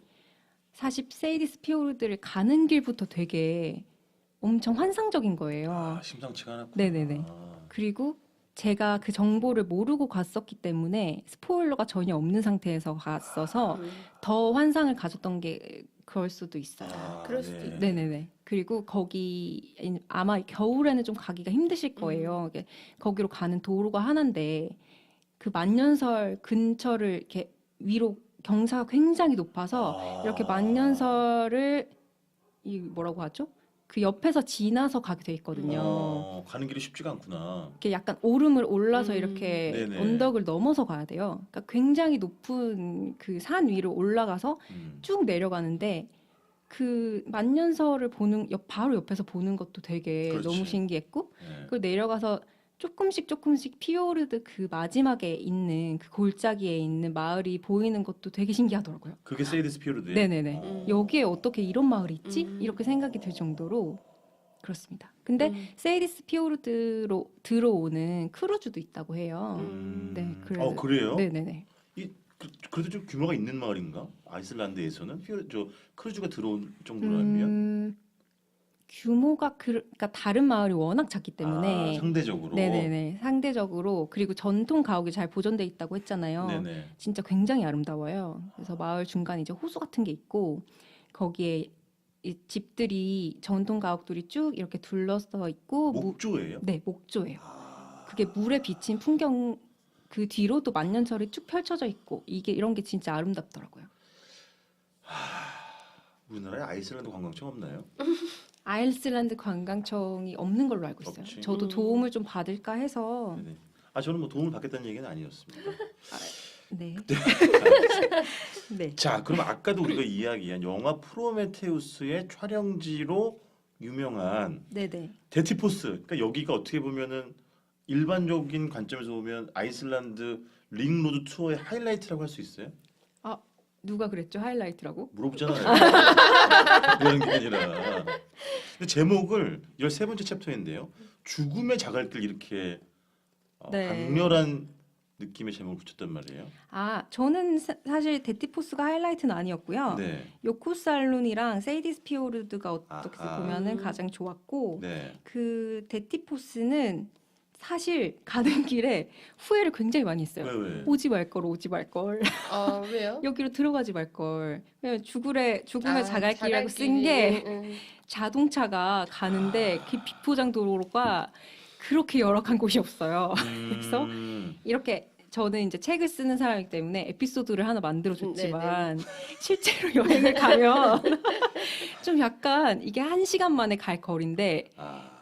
사실 세이디스 피오르드를 가는 길부터 되게 엄청 환상적인 거예요. 심상치가 않았구나. 네네네. 그리고 제가 그 정보를 모르고 갔었기 때문에 스포일러가 전혀 없는 상태에서 갔어서 더 환상을 가졌던 게 그럴 수도 있어요. 그럴 수도 있- 네네네. 그리고 거기 아마 겨울에는 좀 가기가 힘드실 거예요. 이게 거기로 가는 도로가 하나인데 그 만년설 근처를 이렇게 위로 경사가 굉장히 높아서 이렇게 만년설을 이 뭐라고 하죠? 그 옆에서 지나서 가게 돼 있거든요. 가는 길이 쉽지가 않구나. 이렇게 약간 오름을 올라서 이렇게 네네. 언덕을 넘어서 가야 돼요. 그러니까 굉장히 높은 그 산 위로 올라가서 쭉 내려가는데 그 만년설을 보는 바로 옆에서 보는 것도 되게 그렇지. 너무 신기했고 네. 그 내려가서 조금씩 피오르드 그 마지막에 있는 그 골짜기에 있는 마을이 보이는 것도 되게 신기하더라고요. 그게 세이디스 피오르드예요? 네네네. 여기에 어떻게 이런 마을이 있지? 이렇게 생각이 들 정도로 그렇습니다. 근데 세이디스 피오르드로 들어오는 크루즈도 있다고 해요. 네, 그래요? 네네네. 그래도 좀 규모가 있는 마을인가? 아이슬란드에서는 크루즈가 들어올 정도라면요? 규모가 그러니까 다른 마을이 워낙 작기 때문에 상대적으로. 네네네. 상대적으로 그리고 전통 가옥이 잘 보존돼 있다고 했잖아요. 네네. 진짜 굉장히 아름다워요. 그래서 마을 중간에 이제 호수 같은 게 있고 거기에 이 집들이 전통 가옥들이 쭉 이렇게 둘러서 있고 목조예요? 네, 목조예요. 그게 물에 비친 풍경 그 뒤로도 만년설이 쭉 펼쳐져 있고 이게 이런 게 진짜 아름답더라고요. 우리나라에 아이슬란드 관광청 없나요? 아이슬란드 관광청이 없는 걸로 알고 있어요. 없지. 저도 도움을 좀 받을까 해서 네네. 저는 뭐 도움을 받겠다는 얘기는 아니었습니다. 네. 네. 자, 그럼 아까도 우리가 이야기한 영화 프로메테우스의 촬영지로 유명한 네네. 데티포스. 그러니까 여기가 어떻게 보면은 일반적인 관점에서 보면 아이슬란드 링로드 투어의 하이라이트라고 할 수 있어요? 누가 그랬죠? 하이라이트라고? 물어보잖아요. 그런 게 아니라. 근데 제목을 13번째 챕터인데요. 죽음의 자갈길 이렇게 네. 강렬한 느낌의 제목을 붙였단 말이에요. 저는 사실 데티포스가 하이라이트는 아니었고요. 네. 요코살룬이랑 세이디스 피오르드가 어떻게 아하. 보면은 가장 좋았고 네. 그 데티포스는 사실 가는 길에 후회를 굉장히 많이 했어요. 왜? 오지 말 걸. 왜요? 여기로 들어가지 말 걸. 왜냐면 죽음의 자갈길이라고 쓴 자갈길이, 게 자동차가 가는데 그 비포장 도로가 그렇게 열악한 곳이 없어요. 그래서 이렇게 저는 이제 책을 쓰는 사람이기 때문에 에피소드를 하나 만들어줬지만 실제로 여행을 가면 좀 약간 이게 1시간 만에 갈 거리인데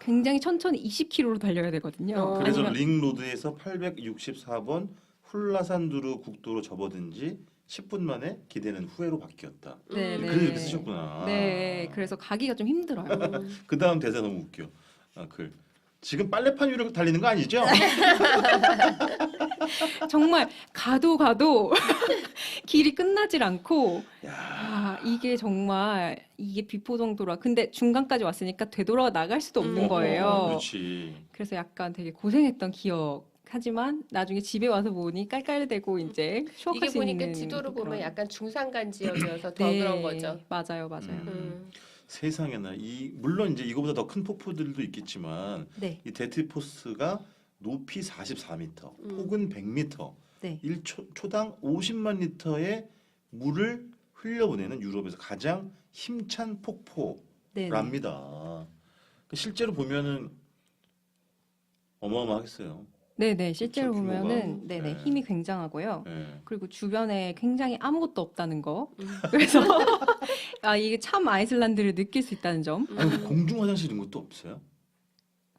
굉장히 천천히 20km로 달려야 되거든요. 그래서 아니면- 링로드에서 864번 훌라산두르 국도로 접어든지 10분 만에 기대는 후회로 바뀌었다. 네, 네. 그래서 이렇게 쓰셨구나. 네, 그래서 가기가 좀 힘들어요. 그 다음 대사 너무 웃겨. 지금 빨래판 위로 달리는 거 아니죠? 정말 가도 길이 끝나질 않고 야. 이게 정말 이게 비포 정도라. 근데 중간까지 왔으니까 되돌아 나갈 수도 없는 음. 거예요. 그렇지. 그래서 약간 되게 고생했던 기억. 하지만 나중에 집에 와서 보니 깔깔대고 이제 추억할 이게 수 보니까 있는 지도를 보면 그런. 약간 중산간 지역이어서 더 네, 그런 거죠. 맞아요. 음. 세상에나 물론 이제 이거보다 더 큰 폭포들도 있겠지만 네, 이 데트포스가 높이 44m, 음. 폭은 100m, 네, 1초당 50만 리터의 물을 흘려보내는 유럽에서 가장 힘찬 네, 폭포랍니다. 실제로 보면은 어마어마하겠어요. 네. 실제로 규모가. 보면은 네네 네. 힘이 굉장하고요. 네. 그리고 주변에 굉장히 아무것도 없다는 거. 음. 그래서 이게 참 아이슬란드를 느낄 수 있다는 점. 아니, 공중 화장실 이런 것도 없어요?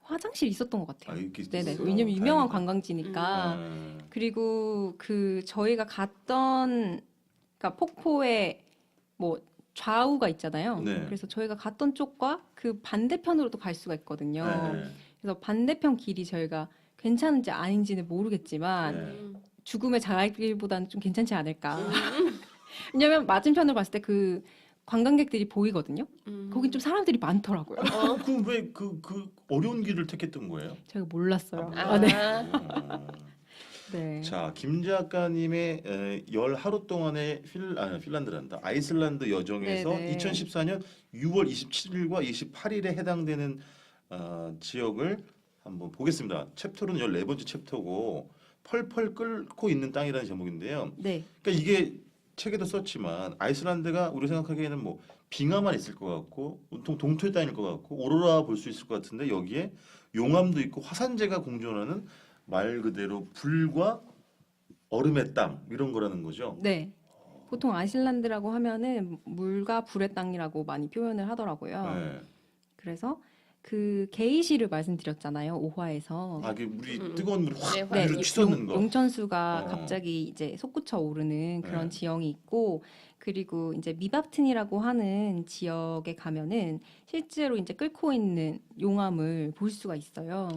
화장실 있었던 것 같아요. 이렇게 네네. 있어요? 왜냐면 유명한 다행이다. 관광지니까. 네. 그리고 저희가 갔던 그러니까 폭포의 뭐 좌우가 있잖아요. 네. 그래서 저희가 갔던 쪽과 그 반대편으로도 갈 수가 있거든요. 네. 그래서 반대편 길이 저희가 괜찮은지 아닌지는 모르겠지만 네. 죽음의 자갈길보다는 좀 괜찮지 않을까. 음. 왜냐면 맞은편으로 봤을 때 그 관광객들이 보이거든요. 음. 거긴 좀 사람들이 많더라고요. 그럼 왜 그 어려운 길을 택했던 거예요? 제가 몰랐어요. 아. 네. 음. 네. 자, 김 작가님의 열 하루 동안의 핀란드란다. 아이슬란드 여정에서 네네. 2014년 6월 27일과 28일에 해당되는 지역을 한번 보겠습니다. 챕터는 14번째 챕터고 펄펄 끓고 있는 땅이라는 제목인데요. 네. 그러니까 이게 책에도 썼지만 아이슬란드가 우리 생각하기에는 뭐 빙하만 있을 것 같고 온통 동토의 땅일 것 같고 오로라 볼 수 있을 것 같은데 여기에 용암도 있고 화산재가 공존하는 말 그대로 불과 얼음의 땅 이런 거라는 거죠. 네. 보통 아이슬란드라고 하면은 물과 불의 땅이라고 많이 표현을 하더라고요. 네. 그래서 그 게이시를 말씀드렸잖아요. 5화에서. 물이 음. 뜨거운 물이 네, 확 네, 위로 치솟는 거. 용천수가 어. 갑자기 이제 솟구쳐 오르는 그런 네. 지형이 있고, 그리고 이제 미바튼이라고 하는 지역에 가면은 실제로 이제 끓고 있는 용암을 볼 수가 있어요.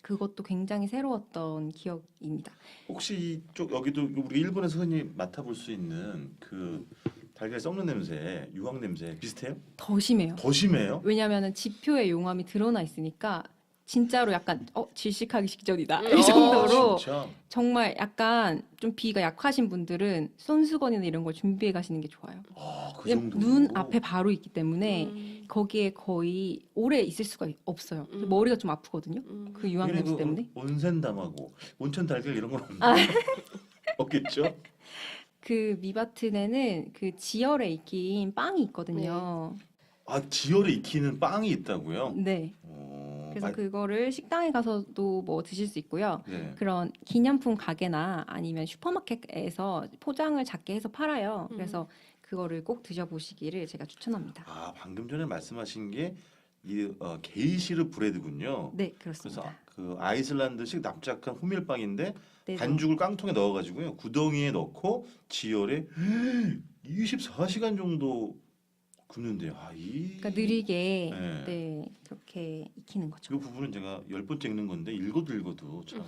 그것도 굉장히 새로웠던 기억입니다. 혹시 이쪽 여기도 우리 일본에서 흔히 맡아볼 수 있는 그 달걀 썩는 냄새, 유황 냄새 비슷해요? 더 심해요. 더 심해요? 왜냐하면은 지표에 용암이 드러나 있으니까 진짜로 약간 질식하기 직전이다 음. 이 정도로 진짜. 정말 약간 좀 비가 약하신 분들은 손수건이나 이런 걸 준비해 가시는 게 좋아요. 그 왜냐면 정도. 눈 앞에 바로 있기 때문에 음. 거기에 거의 오래 있을 수가 없어요. 그래서 음. 머리가 좀 아프거든요. 음. 그 유황 냄새 때문에. 온센담하고 온천 달걀 이런 건 없겠죠? 그 미바튼에는 그 지열에 익힌 빵이 있거든요. 지열에 익히는 빵이 있다고요? 네. 그래서 그거를 식당에 가서도 뭐 드실 수 있고요. 네. 그런 기념품 가게나 아니면 슈퍼마켓에서 포장을 작게 해서 팔아요. 그래서 그거를 꼭 드셔보시기를 제가 추천합니다. 방금 전에 말씀하신 게 이 게이시르 브레드군요. 네, 그렇습니다. 그래서 그 아이슬란드식 납작한 호밀빵인데 네, 반죽을 깡통에 넣어가지고요 구덩이에 넣고 지열에 24시간 정도 굽는데요. 그러니까 느리게 네. 네, 그렇게 익히는 거죠. 이 부분은 제가 10번째 읽는 건데 읽어도 참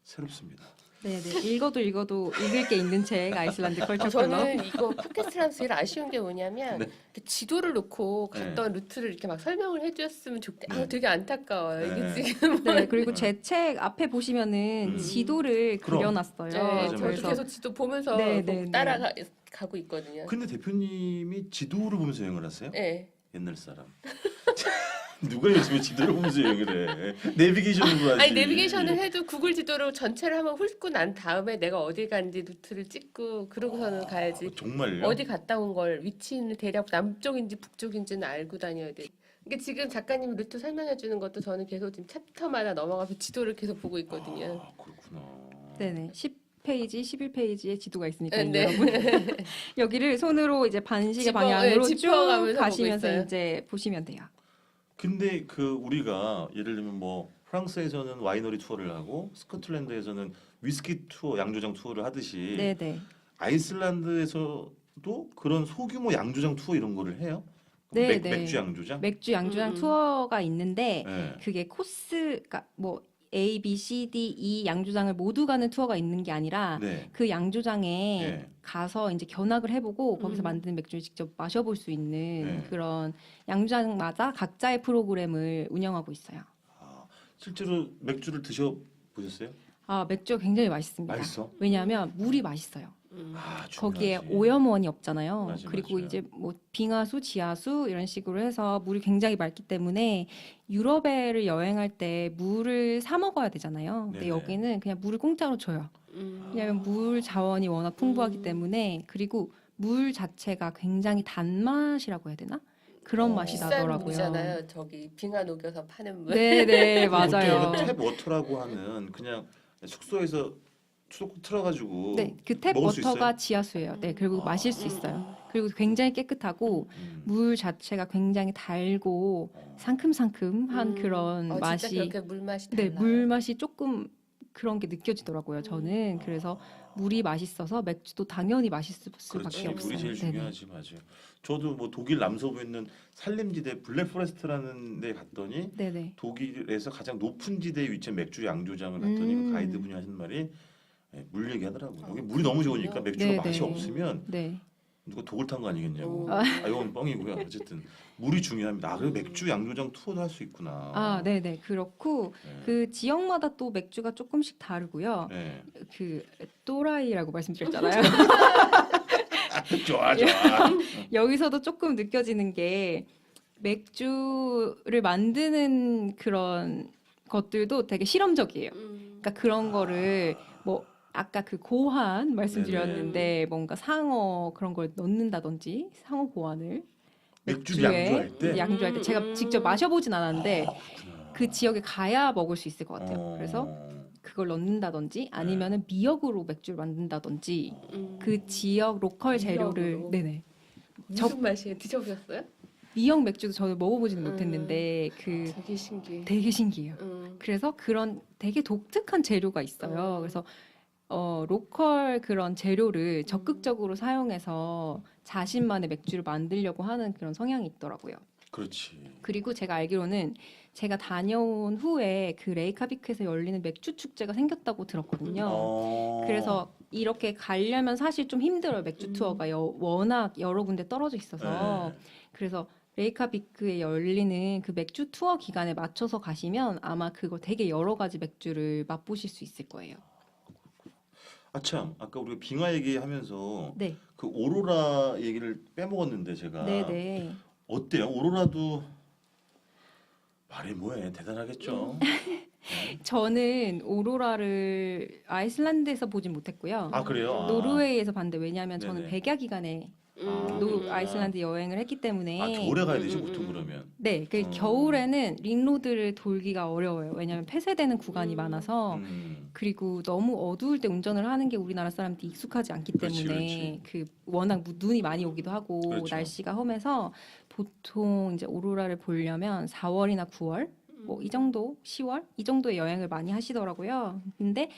새롭습니다. 네, 네. 읽어도 읽을 게 있는 책 아이슬란드 컬처 컬러. 저는 이거 팟캐스트라서 제일 아쉬운 게 뭐냐면 네. 이렇게 지도를 놓고 갔던 루트를 이렇게 막 설명을 해주셨으면 좋겠는데 네. 되게 안타까워요. 네. 이게 지금 네, 그리고 제 책 앞에 보시면은 지도를 그럼. 그려놨어요. 네, 맞아, 저도 맞아. 계속 지도 보면서 네, 뭐 네, 네. 따라가고 있거든요. 근데 대표님이 지도를 보면서 여행을 하세요? 네. 옛날 사람. 누가 요즘에 지도를 보면서 여행을 해? 내비게이션으로 하지. 아니 내비게이션을 해도 구글 지도로 전체를 한번 훑고 난 다음에 내가 어디 간지 루트를 찍고 그러고서는 가야지. 정말요? 어디 갔다 온 걸 위치는 대략 남쪽인지 북쪽인지는 알고 다녀야 돼. 그러니까 지금 작가님이 루트 설명해 주는 것도 저는 계속 지금 챕터마다 넘어가서 지도를 계속 보고 있거든요. 그렇구나. 네네. 10페이지, 11페이지의 지도가 있으니까 네. 여러분 여기를 손으로 이제 반시계 짚어, 방향으로 네, 쭉 짚어가면서 보고 가시면서 있어요. 이제 보시면 돼요. 근데 우리가 예를 들면 뭐 프랑스에서는 와이너리 투어를 하고 스코틀랜드에서는 위스키 투어, 양조장 투어를 하듯이 네네. 아이슬란드에서도 그런 소규모 양조장 투어 이런 거를 해요? 네, 네. 맥주 양조장? 맥주 양조장 음. 투어가 있는데 네. 그게 코스가 뭐 A, B, C, D, E 양조장을 모두 가는 투어가 있는 게 아니라 네. 그 양조장에 네. 가서 이제 견학을 해보고 거기서 음. 만드는 맥주를 직접 마셔볼 수 있는 네. 그런 양조장마다 각자의 프로그램을 운영하고 있어요. 아, 실제로 맥주를 드셔 보셨어요? 아, 맥주가 굉장히 맛있습니다. 맛있어? 왜냐하면 물이 맛있어요. 아, 거기에 중요하지. 오염원이 없잖아요. 맞아, 그리고 맞아요. 이제 뭐 빙하수, 지하수 이런 식으로 해서 물이 굉장히 맑기 때문에 유럽에를 여행할 때 물을 사 먹어야 되잖아요. 근데 네네. 여기는 그냥 물을 공짜로 줘요. 왜냐하면 물 자원이 워낙 풍부하기 때문에 그리고 물 자체가 굉장히 단맛이라고 해야 되나? 그런 맛이 비싼 나더라고요. 물이잖아요. 저기 빙하 녹여서 파는 물. 네네 맞아요. 탭 워터라고 하는 그냥 숙소에서 수도꼭지 틀어가지고 네, 그 탭 먹을 수 워터가 있어요? 지하수예요. 네, 그리고 마실 수 있어요. 그리고 굉장히 깨끗하고 물 자체가 굉장히 달고 상큼상큼한 그런 진짜 맛이 그렇게 물 맛이 네, 달라요. 물 맛이 조금 그런 게 느껴지더라고요. 저는 그래서 물이 맛있어서 맥주도 당연히 맛있을 그렇지. 수밖에 없어요. 물이 제일 네네. 중요하지, 맞아요. 저도 뭐 독일 남서부에 있는 산림지대 블랙포레스트라는 데 갔더니 네네. 독일에서 가장 높은 지대에 위치한 맥주 양조장을 갔더니 그 가이드분이 하신 말이 물 얘기하더라고요. 여기 물이 너무 좋으니까 맥주가 네네. 맛이 없으면 네. 누가 독을 탄 거 아니겠냐고. 오. 아, 이건 뻥이고요. 어쨌든 물이 중요합니다. 아, 그리고 맥주 양조장 투어도 할 수 있구나. 아, 네네. 그렇고 네. 그 지역마다 또 맥주가 조금씩 다르고요. 네. 그 또라이라고 말씀드렸잖아요. 좋아, 좋아. 여기서도 조금 느껴지는 게 맥주를 만드는 그런 것들도 되게 실험적이에요. 그러니까 그런 거를 뭐 아까 그 고환 말씀드렸는데 뭔가 상어 그런 걸 넣는다든지 상어 고환을 맥주를 맥주에 양조할 때? 양조할 때 제가 직접 마셔보진 않았는데 그 지역에 가야 먹을 수 있을 것 같아요. 그래서 그걸 넣는다든지 아니면은 미역으로 맥주를 만든다든지 그 지역 로컬 재료를 미역으로? 네네 무슨 맛이에요? 드셔보셨어요? 미역 맥주도 저는 먹어보지는 못했는데 그 되게 신기해. 되게 신기해요. 그래서 그런 되게 독특한 재료가 있어요. 그래서 로컬 그런 재료를 적극적으로 사용해서 자신만의 맥주를 만들려고 하는 그런 성향이 있더라고요. 그렇지. 그리고 제가 알기로는 제가 다녀온 후에 그 레이카비크에서 열리는 맥주 축제가 생겼다고 들었거든요. 그래서 이렇게 가려면 사실 좀 힘들어요. 맥주 투어가 워낙 여러 군데 떨어져 있어서. 네. 그래서 레이카비크에 열리는 그 맥주 투어 기간에 맞춰서 가시면 아마 그거 되게 여러 가지 맥주를 맛보실 수 있을 거예요. 아참, 아까 우리가 빙하 얘기하면서 네. 그 오로라 얘기를 빼먹었는데 제가 네네. 어때요? 오로라도 말이 뭐해 대단하겠죠. 저는 오로라를 아이슬란드에서 보진 못했고요. 아 그래요? 노르웨이에서 봤는데 왜냐하면 저는 네네. 백야 기간에 그렇구나. 아이슬란드 여행을 했기 때문에 아 겨울에 가야 되지 보통 그러면. 네, 그 겨울에는 링로드를 돌기가 어려워요. 왜냐하면 폐쇄되는 구간이 많아서 그리고 너무 어두울 때 운전을 하는 게 우리나라 사람들이 익숙하지 않기 그렇지, 때문에 그 워낙 눈이 많이 오기도 하고 그렇죠. 날씨가 험해서 보통 이제 오로라를 보려면 4월이나 9월 뭐 이 정도 10월 이 정도의 여행을 많이 하시더라고요. 근데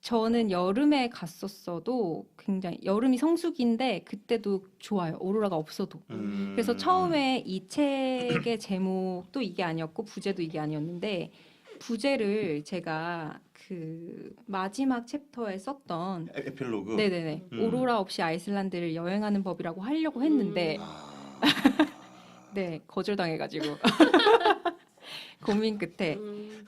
저는 여름에 갔었어도 굉장히 여름이 성수기인데 그때도 좋아요. 오로라가 없어도. 그래서 처음에 이 책의 제목도 이게 아니었고 부제도 이게 아니었는데 부제를 제가 그 마지막 챕터에 썼던 에필로그. 네네네 오로라 없이 아이슬란드를 여행하는 법이라고 하려고 했는데 네 거절당해가지고 고민 끝에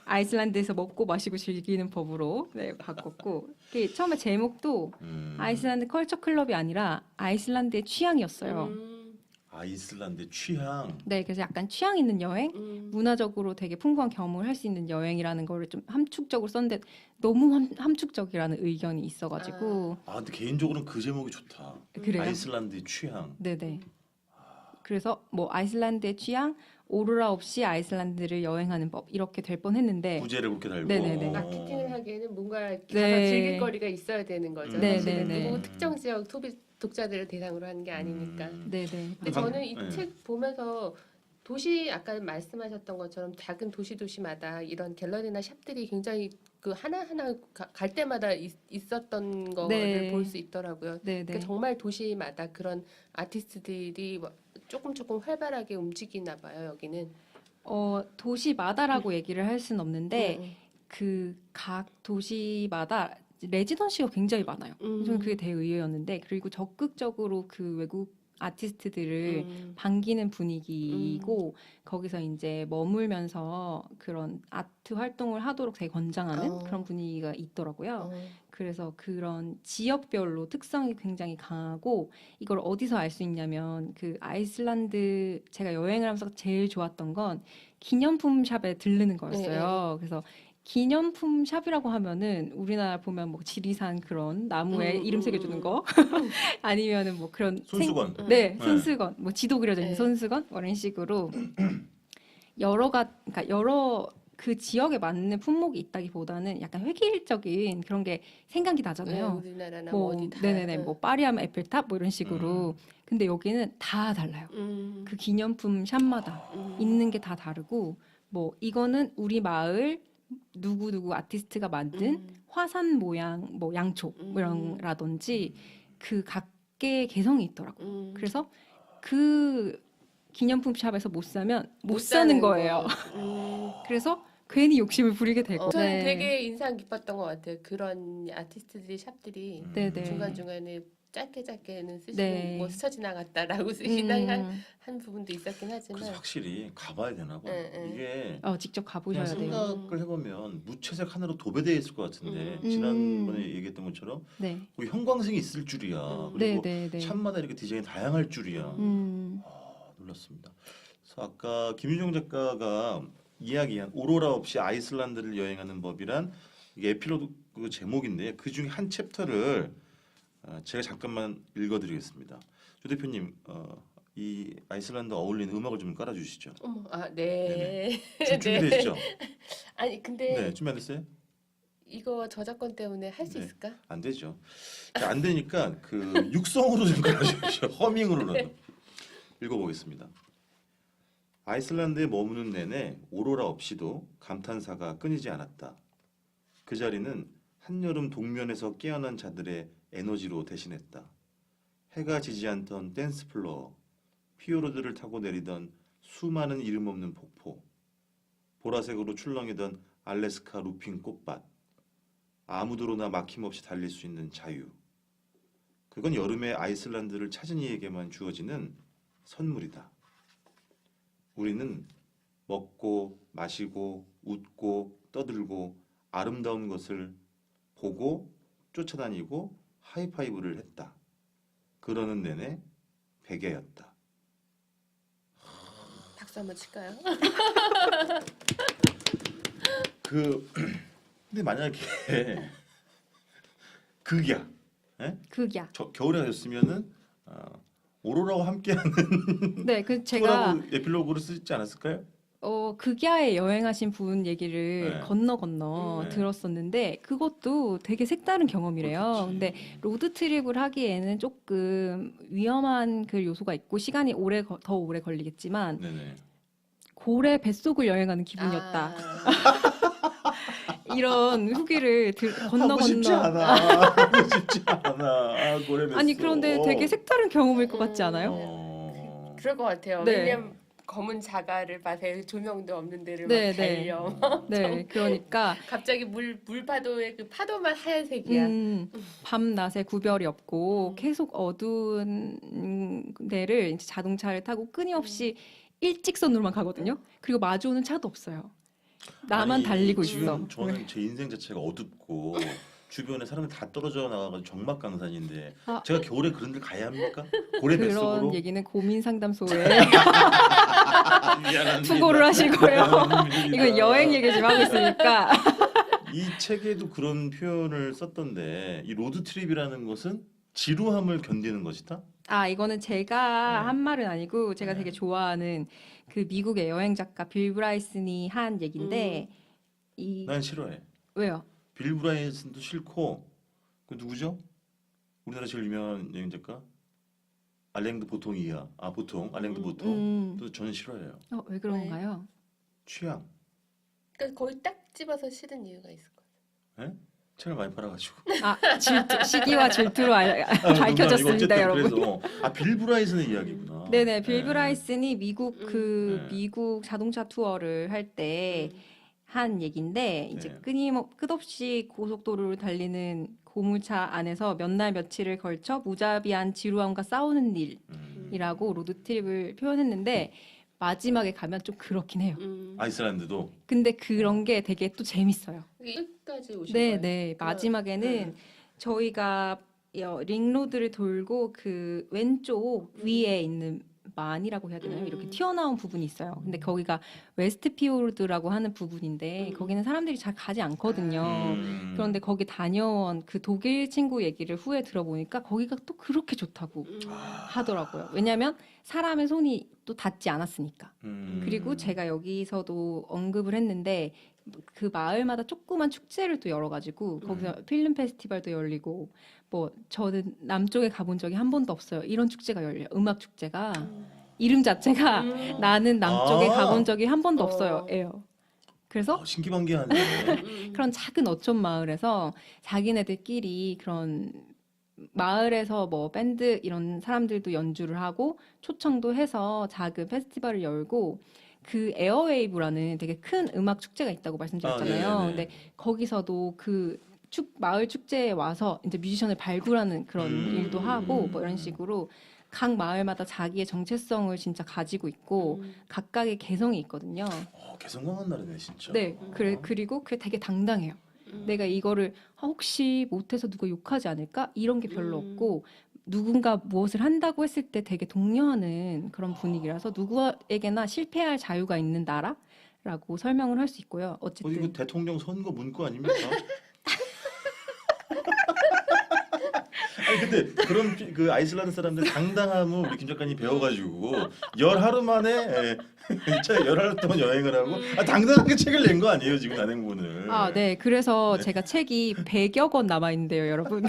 아이슬란드에서 먹고 마시고 즐기는 법으로 네, 바꿨고 그 처음에 제목도 아이슬란드 컬처 클럽이 아니라 아이슬란드의 취향이었어요. 아이슬란드 취향. 네, 그래서 약간 취향 있는 여행, 문화적으로 되게 풍부한 경험을 할 수 있는 여행이라는 거를 좀 함축적으로 썼는데 너무 함축적이라는 의견이 있어가지고 아 근데 개인적으로는 그 제목이 좋다. 그래요. 아이슬란드 취향. 네네. 그래서 뭐 아이슬란드의 취향, 오로라 없이 아이슬란드를 여행하는 법 이렇게 될 뻔했는데 부제를 그렇게 달고. 네네네. 마케팅을 하기에는 뭔가 가서 네. 즐길 거리가 있어야 되는 거죠. 네, 사실은 네, 네. 누구 특정 지역 독자들을 대상으로 하는 게 아니니까. 네네. 근데 저는 이 네. 책 보면서 도시 아까 말씀하셨던 것처럼 작은 도시마다 이런 갤러리나 샵들이 굉장히 그 하나하나 갈 때마다 있었던 거를 네. 볼 수 있더라고요. 네네. 그러니까 정말 도시마다 그런 아티스트들이 조금 활발하게 움직이나 봐요, 여기는. 도시마다라고 얘기를 할 수는 없는데 음, 그 각 도시마다 레지던시가 굉장히 많아요. 저는 그게 되게 의외였는데 그리고 적극적으로 그 외국 아티스트들을 반기는 분위기고 거기서 이제 머물면서 그런 아트 활동을 하도록 되게 권장하는 그런 분위기가 있더라고요. 그래서 그런 지역별로 특성이 굉장히 강하고 이걸 어디서 알 수 있냐면 그 아이슬란드 제가 여행을 하면서 제일 좋았던 건 기념품 샵에 들르는 거였어요. 그래서 기념품 샵이라고 하면은 우리나라 보면 뭐 지리산 그런 나무에 이름 새겨주는 거 아니면은 뭐 그런 손수건. 네, 손수건 뭐 지도 그려져 있는 네. 손수건 뭐 이런 식으로 그러니까 여러 그 지역에 맞는 품목이 있다기보다는 약간 획일적인 그런 게 생각이 네, 나잖아요. 우리나라나 뭐 어디 다. 네네네 뭐 파리하면 에펠탑 뭐 이런 식으로 근데 여기는 다 달라요. 그 기념품 샵마다 있는 게 다 다르고 뭐 이거는 우리 마을 누구 아티스트가 만든 화산 모양 뭐 양초 뭐 이런 라든지 그 각계의 개성이 있더라고요. 그래서 그 기념품 샵에서 못 사면 못 사는 거예요. 그래서 괜히 욕심을 부리게 되고. 저는 네. 되게 인상 깊었던 것 같아요. 그런 아티스트들이 샵들이 네네. 중간중간에 짧게는 쓰시는 네. 뭐 스쳐 지나갔다라고 쓰시는 음, 한 부분도 있었긴 그래서 하지만 확실히 가봐야 되나 봐. 응. 이게 직접 그냥 가보셔야 돼요. 생각을 해보면 무채색 하나로 도배되어 있을 것 같은데 음. 지난번에 얘기했던 것처럼 네. 거기 형광색이 있을 줄이야. 그리고 네네네. 샵마다 이렇게 디자인이 다양할 줄이야. 놀랐습니다. 그래서 아까 김유정 작가가 이야기한 오로라 없이 아이슬란드를 여행하는 법이란 이게 에필로그 제목인데 그 중에 한 챕터를 제가 잠깐만 읽어드리겠습니다. 조 대표님 이 아이슬란드 어울리는 음악을 좀 깔아주시죠. 어머, 네. 준비되시죠? 아니 근데 네, 준비 안 됐어요? 이거 저작권 때문에 할 수 네. 있을까? 안 되죠. 안 되니까 그 육성으로 좀 깔아주십시오. 허밍으로라도 읽어보겠습니다. 아이슬란드에 머무는 내내 오로라 없이도 감탄사가 끊이지 않았다. 그 자리는 한여름 동면에서 깨어난 자들의 에너지로 대신했다. 해가 지지 않던 댄스 플로어, 피오르드를 타고 내리던 수많은 이름 없는 폭포, 보라색으로 출렁이던 알래스카 루핑 꽃밭, 아무도로나 막힘없이 달릴 수 있는 자유. 그건 여름에 아이슬란드를 찾은 이에게만 주어지는 선물이다. 우리는 먹고 마시고 웃고 떠들고 아름다운 것을 보고 쫓아다니고 하이파이브를 했다. 그러는 내내 베개였다. 박수 한번 칠까요? 근데 만약에 극이야, 극이야. 겨울에 가셨으면은 오로라와 함께하는 네, 그 제가 투어라고 에필로그를 쓰지 않았을까요? 극야에 여행하신 분 얘기를 네. 건너 네. 들었었는데 그것도 되게 색다른 경험이래요. 그렇겠지. 근데 로드 트립을 하기에는 조금 위험한 그 요소가 있고 시간이 더 오래 걸리겠지만 네네. 고래 뱃속을 여행하는 기분이었다. 이런 후기를 하고 싶지 않아. 하고 싶지 않아. 고래 뱃속. 아니 그런데 되게 색다른 경험일 것 같지 않아요? 그럴 것 같아요. 네. 왜냐면 검은 자갈을 밭에 조명도 없는 데를 네, 막 네. 달려. 네, 그러니까 갑자기 물파도의 그 파도만 하얀색이야. 밤낮에 구별이 없고 계속 어두운 데를 이제 자동차를 타고 끊임없이 일직선으로만 가거든요. 그리고 마주오는 차도 없어요. 나만 아니, 달리고 지금 있어. 저는 제 인생 자체가 어둡고 주변에 사람이 다 떨어져 나가가지고 정막강산인데 아. 제가 겨울에 그런 데 가야 합니까? 고래 뱃속으로? 그런 얘기는 고민 상담소에 미안합니다. 투고를 하시고요. 미안합니다. 이건 여행 얘기 지금 하고 있으니까. 이 책에도 그런 표현을 썼던데 이 로드 트립이라는 것은 지루함을 견디는 것이다? 이거는 제가 네. 한 말은 아니고 제가 네. 되게 좋아하는 그 미국의 여행 작가 빌 브라이슨이 한 얘기인데 난 싫어해. 왜요? 빌 브라이슨도 싫고 그 누구죠? 우리나라 제일 유명한 여행 작가 알랭드 보통이야. 보통 알랭드 보통 또 저는 싫어해요. 왜 그런가요? 취향. 그러니까 거의 딱 집어서 싫은 이유가 있을 거예요. 예? 책을 많이 팔아가지고. 시기와 질투로 농담이고 밝혀졌습니다, 어쨌든 여러분. 그래서 빌 브라이슨의 이야기구나. 네네, 빌 예. 브라이슨이 네. 미국 자동차 투어를 할 때 한 얘긴데 이제 네. 끝없이 고속도로를 달리는 고물차 안에서 몇 날 며칠을 걸쳐 무자비한 지루함과 싸우는 일이라고 로드트립을 표현했는데 마지막에 가면 좀 그렇긴 해요. 아이슬란드도. 근데 그런 게 되게 또 재밌어요. 끝까지 오신 거예요? 네네, 마지막에는 저희가 링로드를 돌고 그 왼쪽 위에 있는 만이라고 해야 되나요? 이렇게 튀어나온 부분이 있어요. 근데 거기가 웨스트 피오르드라고 하는 부분인데 거기는 사람들이 잘 가지 않거든요. 그런데 거기 다녀온 그 독일 친구 얘기를 후에 들어보니까 거기가 또 그렇게 좋다고 하더라고요. 왜냐하면 사람의 손이 또 닿지 않았으니까. 그리고 제가 여기서도 언급을 했는데 그 마을마다 조그만 축제를 또 열어가지고 거기서 필름 페스티벌도 열리고 뭐 저는 남쪽에 가본 적이 한 번도 없어요. 이런 축제가 열려요. 음악 축제가 이름 자체가 나는 남쪽에 가본 적이 한 번도 없어요. 예요. 그래서 신기반기하네. 그런 작은 어촌 마을에서 자기네들끼리 그런 마을에서 뭐 밴드 이런 사람들도 연주를 하고 초청도 해서 작은 페스티벌을 열고 그 에어웨이브라는 되게 큰 음악 축제가 있다고 말씀드렸잖아요. 네네네. 근데 거기서도 그 마을 축제에 와서 이제 뮤지션을 발굴하는 그런 일도 하고 뭐 이런 식으로 각 마을마다 자기의 정체성을 진짜 가지고 있고 각각의 개성이 있거든요. 개성 강한 나라네 진짜. 네, 그리고 그게 되게 당당해요. 내가 이거를 혹시 못해서 누가 욕하지 않을까? 이런 게 별로 없고 누군가 무엇을 한다고 했을 때 되게 독려하는 그런 분위기라서 누구에게나 실패할 자유가 있는 나라라고 설명을 할 수 있고요. 이거 어쨌든 대통령 선거 문구 아닙니까? 아니 근데 그런 그 아이슬란드 사람들 당당함을 우리 김 작가님 배워가지고 열하루 만에 열하루 동안 여행을 하고 당당하게 책을 낸 거 아니에요 지금 단행본을? 네. 그래서 제가 책이 100여 권 남아 있는데요, 여러분.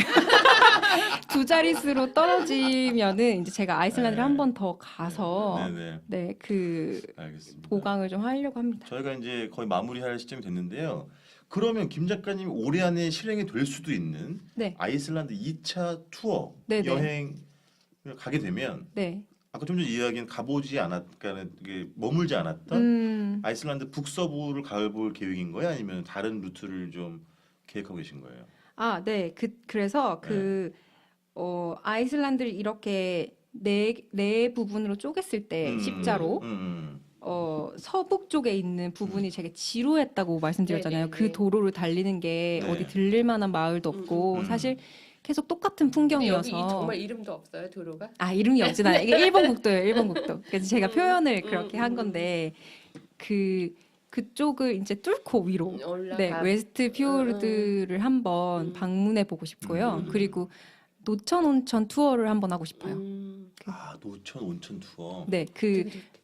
두 자릿수로 떨어지면은 이제 제가 아이슬란드를 한 번 더 가서 네네. 알겠습니다. 보강을 좀 하려고 합니다. 저희가 이제 거의 마무리할 시점이 됐는데요. 그러면 김 작가님 올해 안에 실행이 될 수도 있는 네. 아이슬란드 2차 투어 네네. 여행 가게 되면 네. 아까 좀 전에 이야기한 가보지 않았다는 게 머물지 않았던 아이슬란드 북서부를 가볼 계획인 거예요? 아니면 다른 루트를 좀 계획하고 계신 거예요? 네. 그래서 아이슬란드를 이렇게 네 부분으로 쪼갰을 때 십자로 서북 쪽에 있는 부분이 되게 지루했다고 말씀드렸잖아요. 그 도로를 달리는 게 네. 어디 들릴 만한 마을도 없고 사실 계속 똑같은 풍경이어서 여기 정말 이름도 없어요, 도로가? 이름이 없진 않아요. 이게 일본 국도예요, 일본 국도. 그래서 제가 표현을 그렇게 한 건데 그쪽을 이제 뚫고 위로 웨스트 피오르드를 한번 방문해 보고 싶고요. 그리고 노천 온천 투어를 한번 하고 싶어요. 노천 온천 투어. 네,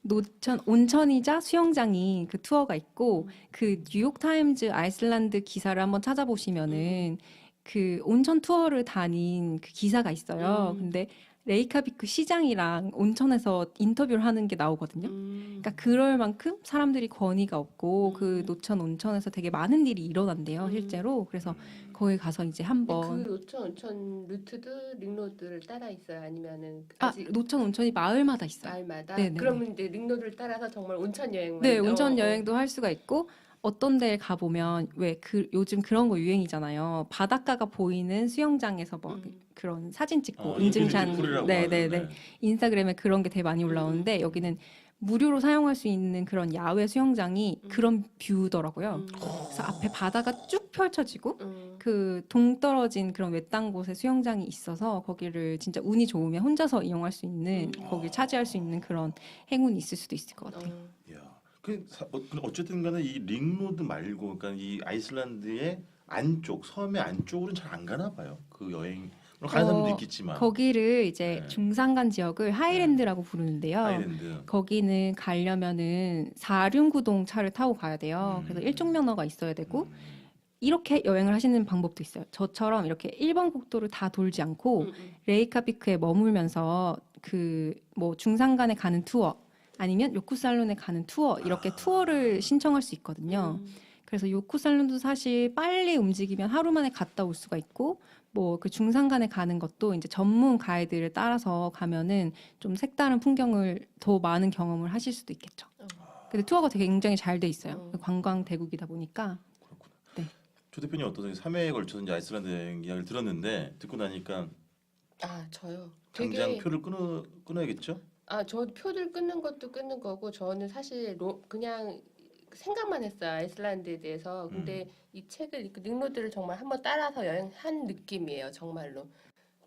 노천 온천이자 수영장이 그 투어가 있고 그 뉴욕 타임즈 아이슬란드 기사를 한번 찾아보시면은 그 온천 투어를 다닌 그 기사가 있어요. 근데 레이카비크 시장이랑 온천에서 인터뷰를 하는 게 나오거든요. 그러니까 그럴 만큼 사람들이 권위가 없고 그 노천 온천에서 되게 많은 일이 일어난대요, 실제로. 그래서 거기 가서 이제 한번 그 노천 온천 루트도 링로드를 따라 있어요? 아니면은 노천 온천이 마을마다 있어요. 마을마다? 네네네. 그러면 이제 링로드를 따라서 정말 온천 여행만 네, 온천 여행도 할 수가 있고 어떤 데에 가보면 요즘 그런 거 유행이잖아요. 바닷가가 보이는 수영장에서 뭐 그런 사진 찍고 인증샷 네네네 인스타그램에 그런 게 되게 많이 올라오는데 여기는 무료로 사용할 수 있는 그런 야외 수영장이 그런 뷰더라고요. 그래서 앞에 바다가 쭉 펼쳐지고 그 동떨어진 그런 외딴 곳에 수영장이 있어서 거기를 진짜 운이 좋으면 혼자서 이용할 수 있는 거기를 차지할 수 있는 그런 행운이 있을 수도 있을 것 같아요. 어쨌든 간에 이 링로드 말고 그러니까 이 아이슬란드의 안쪽 섬의 안쪽으로는 잘 안 가나 봐요. 그 여행 가는 사람도 있겠지만 거기를 이제 중산간 지역을 하이랜드라고 부르는데요. 하이랜드. 거기는 가려면은 4륜구동 차를 타고 가야 돼요. 그래서 일종 면허가 있어야 되고 이렇게 여행을 하시는 방법도 있어요. 저처럼 이렇게 1번 국도를 다 돌지 않고 레이카비크에 머물면서 그 뭐 중산간에 가는 투어 아니면 요쿠살론에 가는 투어 이렇게 투어를 신청할 수 있거든요. 그래서 요코살론도 사실 빨리 움직이면 하루 만에 갔다 올 수가 있고 뭐 그 중산간에 가는 것도 이제 전문 가이드를 따라서 가면은 좀 색다른 풍경을 더 많은 경험을 하실 수도 있겠죠. 근데 투어가 되게 굉장히 잘 돼 있어요. 관광 대국이다 보니까. 그렇구나. 네. 조 대표님 어떠세요? 3회에 걸쳐서 이제 아이슬란드 여행 이야기를 들었는데 듣고 나니까 아 저요. 당장 되게 표를 끊어야겠죠? 저 표를 끊는 것도 끊는 거고 저는 사실 그냥 생각만 했어요. 아이슬란드에 대해서. 근데 이 책을 닉노드를 정말 한번 따라서 여행한 느낌이에요. 정말로.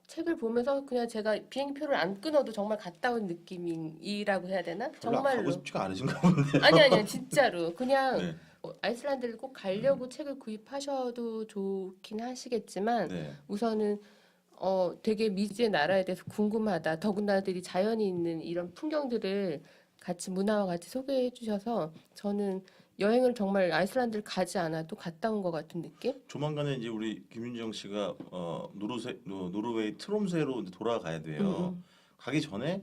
책을 보면서 그냥 제가 비행기표를 안 끊어도 정말 갔다 온 느낌이라고 해야 되나? 별로 가고 정말로. 싶지가 않으신가 본데. 아니 진짜로. 그냥 네. 아이슬란드를 꼭 가려고 책을 구입하셔도 좋긴 하시겠지만 네. 우선은 되게 미지의 나라에 대해서 궁금하다. 더군다나들이 자연이 있는 이런 풍경들을 같이 문화와 같이 소개해 주셔서 저는 여행을 정말 아이슬란드를 가지 않아도 갔다 온 것 같은 느낌? 조만간에 이제 우리 김윤정 씨가 노르웨이 트롬스에로 이제 돌아가야 돼요. 가기 전에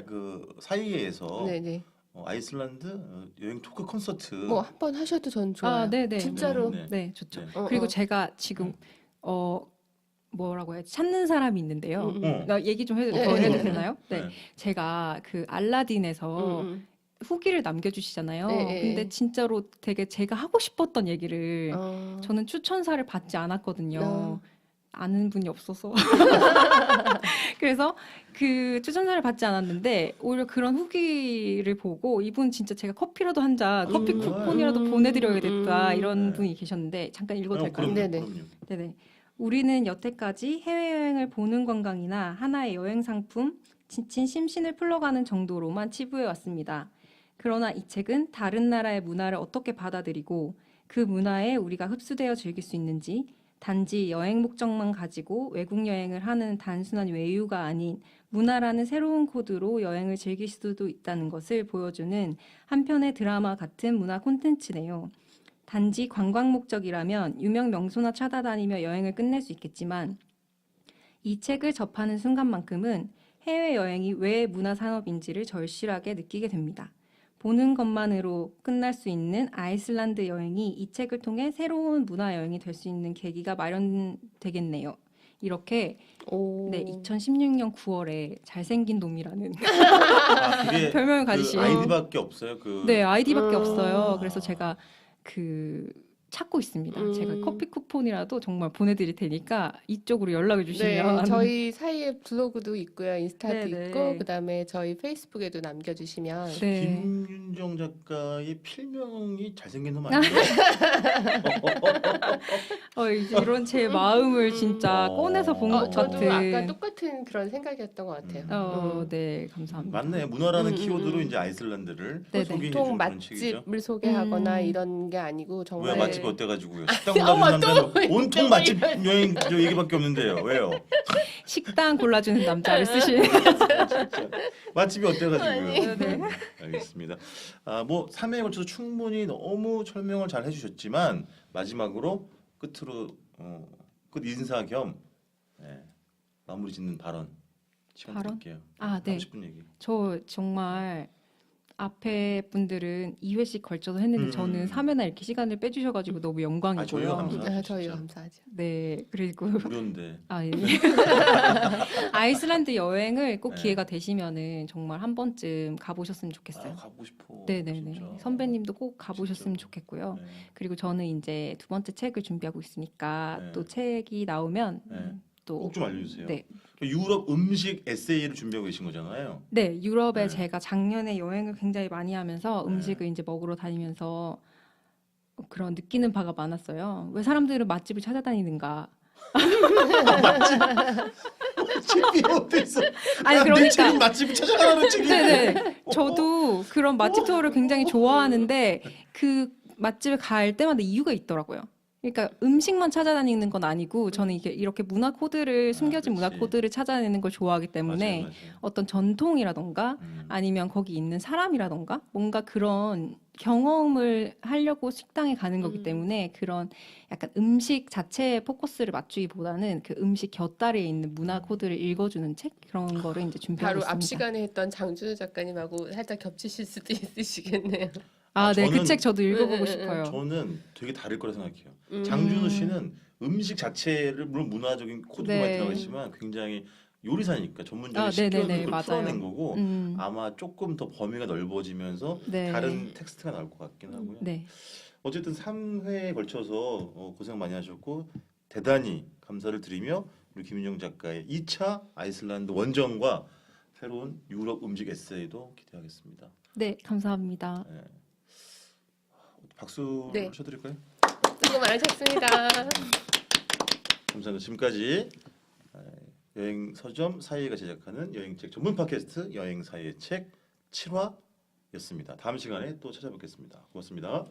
그 사이에서 네네. 아이슬란드 여행 토크 콘서트 뭐 한 번 하셔도 전 좋아요. 아, 네네. 진짜로. 네. 네, 좋죠. 네. 그리고 제가 지금 뭐라고 해야지 찾는 사람이 있는데요. 나 얘기 좀 해도, 네. 해도 되나요? 네. 네. 제가 그 알라딘에서 후기를 남겨주시잖아요. 네. 근데 진짜로 되게 제가 하고 싶었던 얘기를 저는 추천사를 받지 않았거든요. 아는 분이 없어서. 그래서 그 추천사를 받지 않았는데 오히려 그런 후기를 보고 이분 진짜 제가 커피라도 한 잔, 커피 쿠폰이라도 보내드려야겠다 이런 네. 분이 계셨는데 잠깐 읽어도 될까요? 그럼요, 네네. 그럼요. 네네. 우리는 여태까지 해외여행을 보는 관광이나 하나의 여행 상품, 지친 심신을 풀러가는 정도로만 치부해 왔습니다. 그러나 이 책은 다른 나라의 문화를 어떻게 받아들이고 그 문화에 우리가 흡수되어 즐길 수 있는지 단지 여행 목적만 가지고 외국 여행을 하는 단순한 외유가 아닌 문화라는 새로운 코드로 여행을 즐길 수도 있다는 것을 보여주는 한편의 드라마 같은 문화 콘텐츠네요. 단지 관광 목적이라면 유명 명소나 찾아다니며 여행을 끝낼 수 있겠지만 이 책을 접하는 순간만큼은 해외여행이 왜 문화산업인지를 절실하게 느끼게 됩니다. 보는 것만으로 끝날 수 있는 아이슬란드 여행이 이 책을 통해 새로운 문화 여행이 될 수 있는 계기가 마련되겠네요. 이렇게 네, 2016년 9월에 잘생긴 놈이라는 그게 별명을 그 가지신 아이디밖에 없어요. 네, 아이디밖에 없어요. 그래서 제가 찾고 있습니다. 제가 커피 쿠폰이라도 정말 보내드릴 테니까 이쪽으로 연락을 주시면 네, 저희 사이에 블로그도 있고요, 인스타도 네네. 있고, 그다음에 저희 페이스북에도 남겨주시면 네. 김윤정 작가의 필명이 잘생긴 놈 아니에요? 이제 이런 제 마음을 진짜 꺼내서 본 것 저도 같은. 아까 똑같은 그런 생각이었던 것 같아요. 네, 감사합니다. 맞네. 문화라는 키워드로 이제 아이슬란드를 네네. 소개해 보통 주는 그런 책이죠. 맛집을 소개하거나 이런 게 아니고 정말 왜 맛집이 어때가지고요? 식당 골라주는 남자는 온통 맛집 여행 저 얘기밖에 없는데요. 왜요? 식당 골라주는 남자를 쓰신. 맛집이 어때가지고요? 네. 알겠습니다. 뭐 3회에 걸쳐서 충분히 너무 설명을 잘 해주셨지만 마지막으로 끝으로 끝 인사 겸 마무리 짓는 발언 시간 발언? 드릴게요. 네. 하고 싶은 얘기. 저 정말 앞에 분들은 2회씩 걸쳐서 했는데 저는 3회나 이렇게 시간을 빼주셔가지고 너무 영광이고요. 저희가 감사하죠. 저희가 진짜. 감사하죠. 네, 그리고 무료인데. 예. 아이슬란드 여행을 꼭 네. 기회가 되시면은 정말 한 번쯤 가보셨으면 좋겠어요. 가고 싶어. 네네네. 진짜. 선배님도 꼭 가보셨으면 진짜. 좋겠고요. 네. 그리고 저는 이제 두 번째 책을 준비하고 있으니까 네. 또 책이 나오면 네. 또 꼭 좀 알려주세요. 네. 유럽 음식 에세이를 준비하고 계신 거잖아요. 네, 유럽에 네. 제가 작년에 여행을 굉장히 많이 하면서 네. 음식을 이제 먹으러 다니면서 그런 느끼는 바가 많았어요. 왜 사람들은 맛집을 찾아다니는가? 책이 어땠어? 아니, 내 그러니까. 책은 맛집을 찾아가라는 책인데. 네네. 저도 그런 맛집 투어를 굉장히 좋아하는데 그 맛집에 갈 때마다 이유가 있더라고요. 그러니까 음식만 찾아다니는 건 아니고 저는 이게 이렇게 문화 코드를 숨겨진 문화 그렇지. 코드를 찾아내는 걸 좋아하기 때문에 맞아요. 어떤 전통이라던가 아니면 거기 있는 사람이라던가 뭔가 그런 경험을 하려고 식당에 가는 거기 때문에 그런 약간 음식 자체에 포커스를 맞추기보다는 그 음식 곁다리에 있는 문화 코드를 읽어주는 책 그런 거를 이제 준비하고 바로 있습니다. 앞 시간에 했던 장준우 작가님하고 살짝 겹치실 수도 있으시겠네요. 아, 네, 그 저는- 책 저도 읽어보고 응, 응, 싶어요. 저는 되게 다를 거라 생각해요. 음. 장준우 씨는 음식 자체를 물론 문화적인 코드도 네. 많이 들어가 있지만 굉장히 요리사니까 전문적인 아, 식견으로 네네네, 그걸 맞아요. 풀어낸 거고 음, 아마 조금 더 범위가 넓어지면서 네. 다른 텍스트가 나올 것 같긴 하고요. 네. 어쨌든 3회에 걸쳐서 고생 많이 하셨고 대단히 감사를 드리며 우리 김윤정 작가의 2차 아이슬란드 원정과 새로운 유럽 음식 에세이도 기대하겠습니다. 네, 감사합니다. 네. 박수 네. 쳐드릴까요? 수고 많으셨습니다. 감사합니다. 지금까지 여행 서점 사이가 제작하는 여행책 전문 팟캐스트 여행 사이의 책 7화였습니다. 다음 시간에 또 찾아뵙겠습니다. 고맙습니다.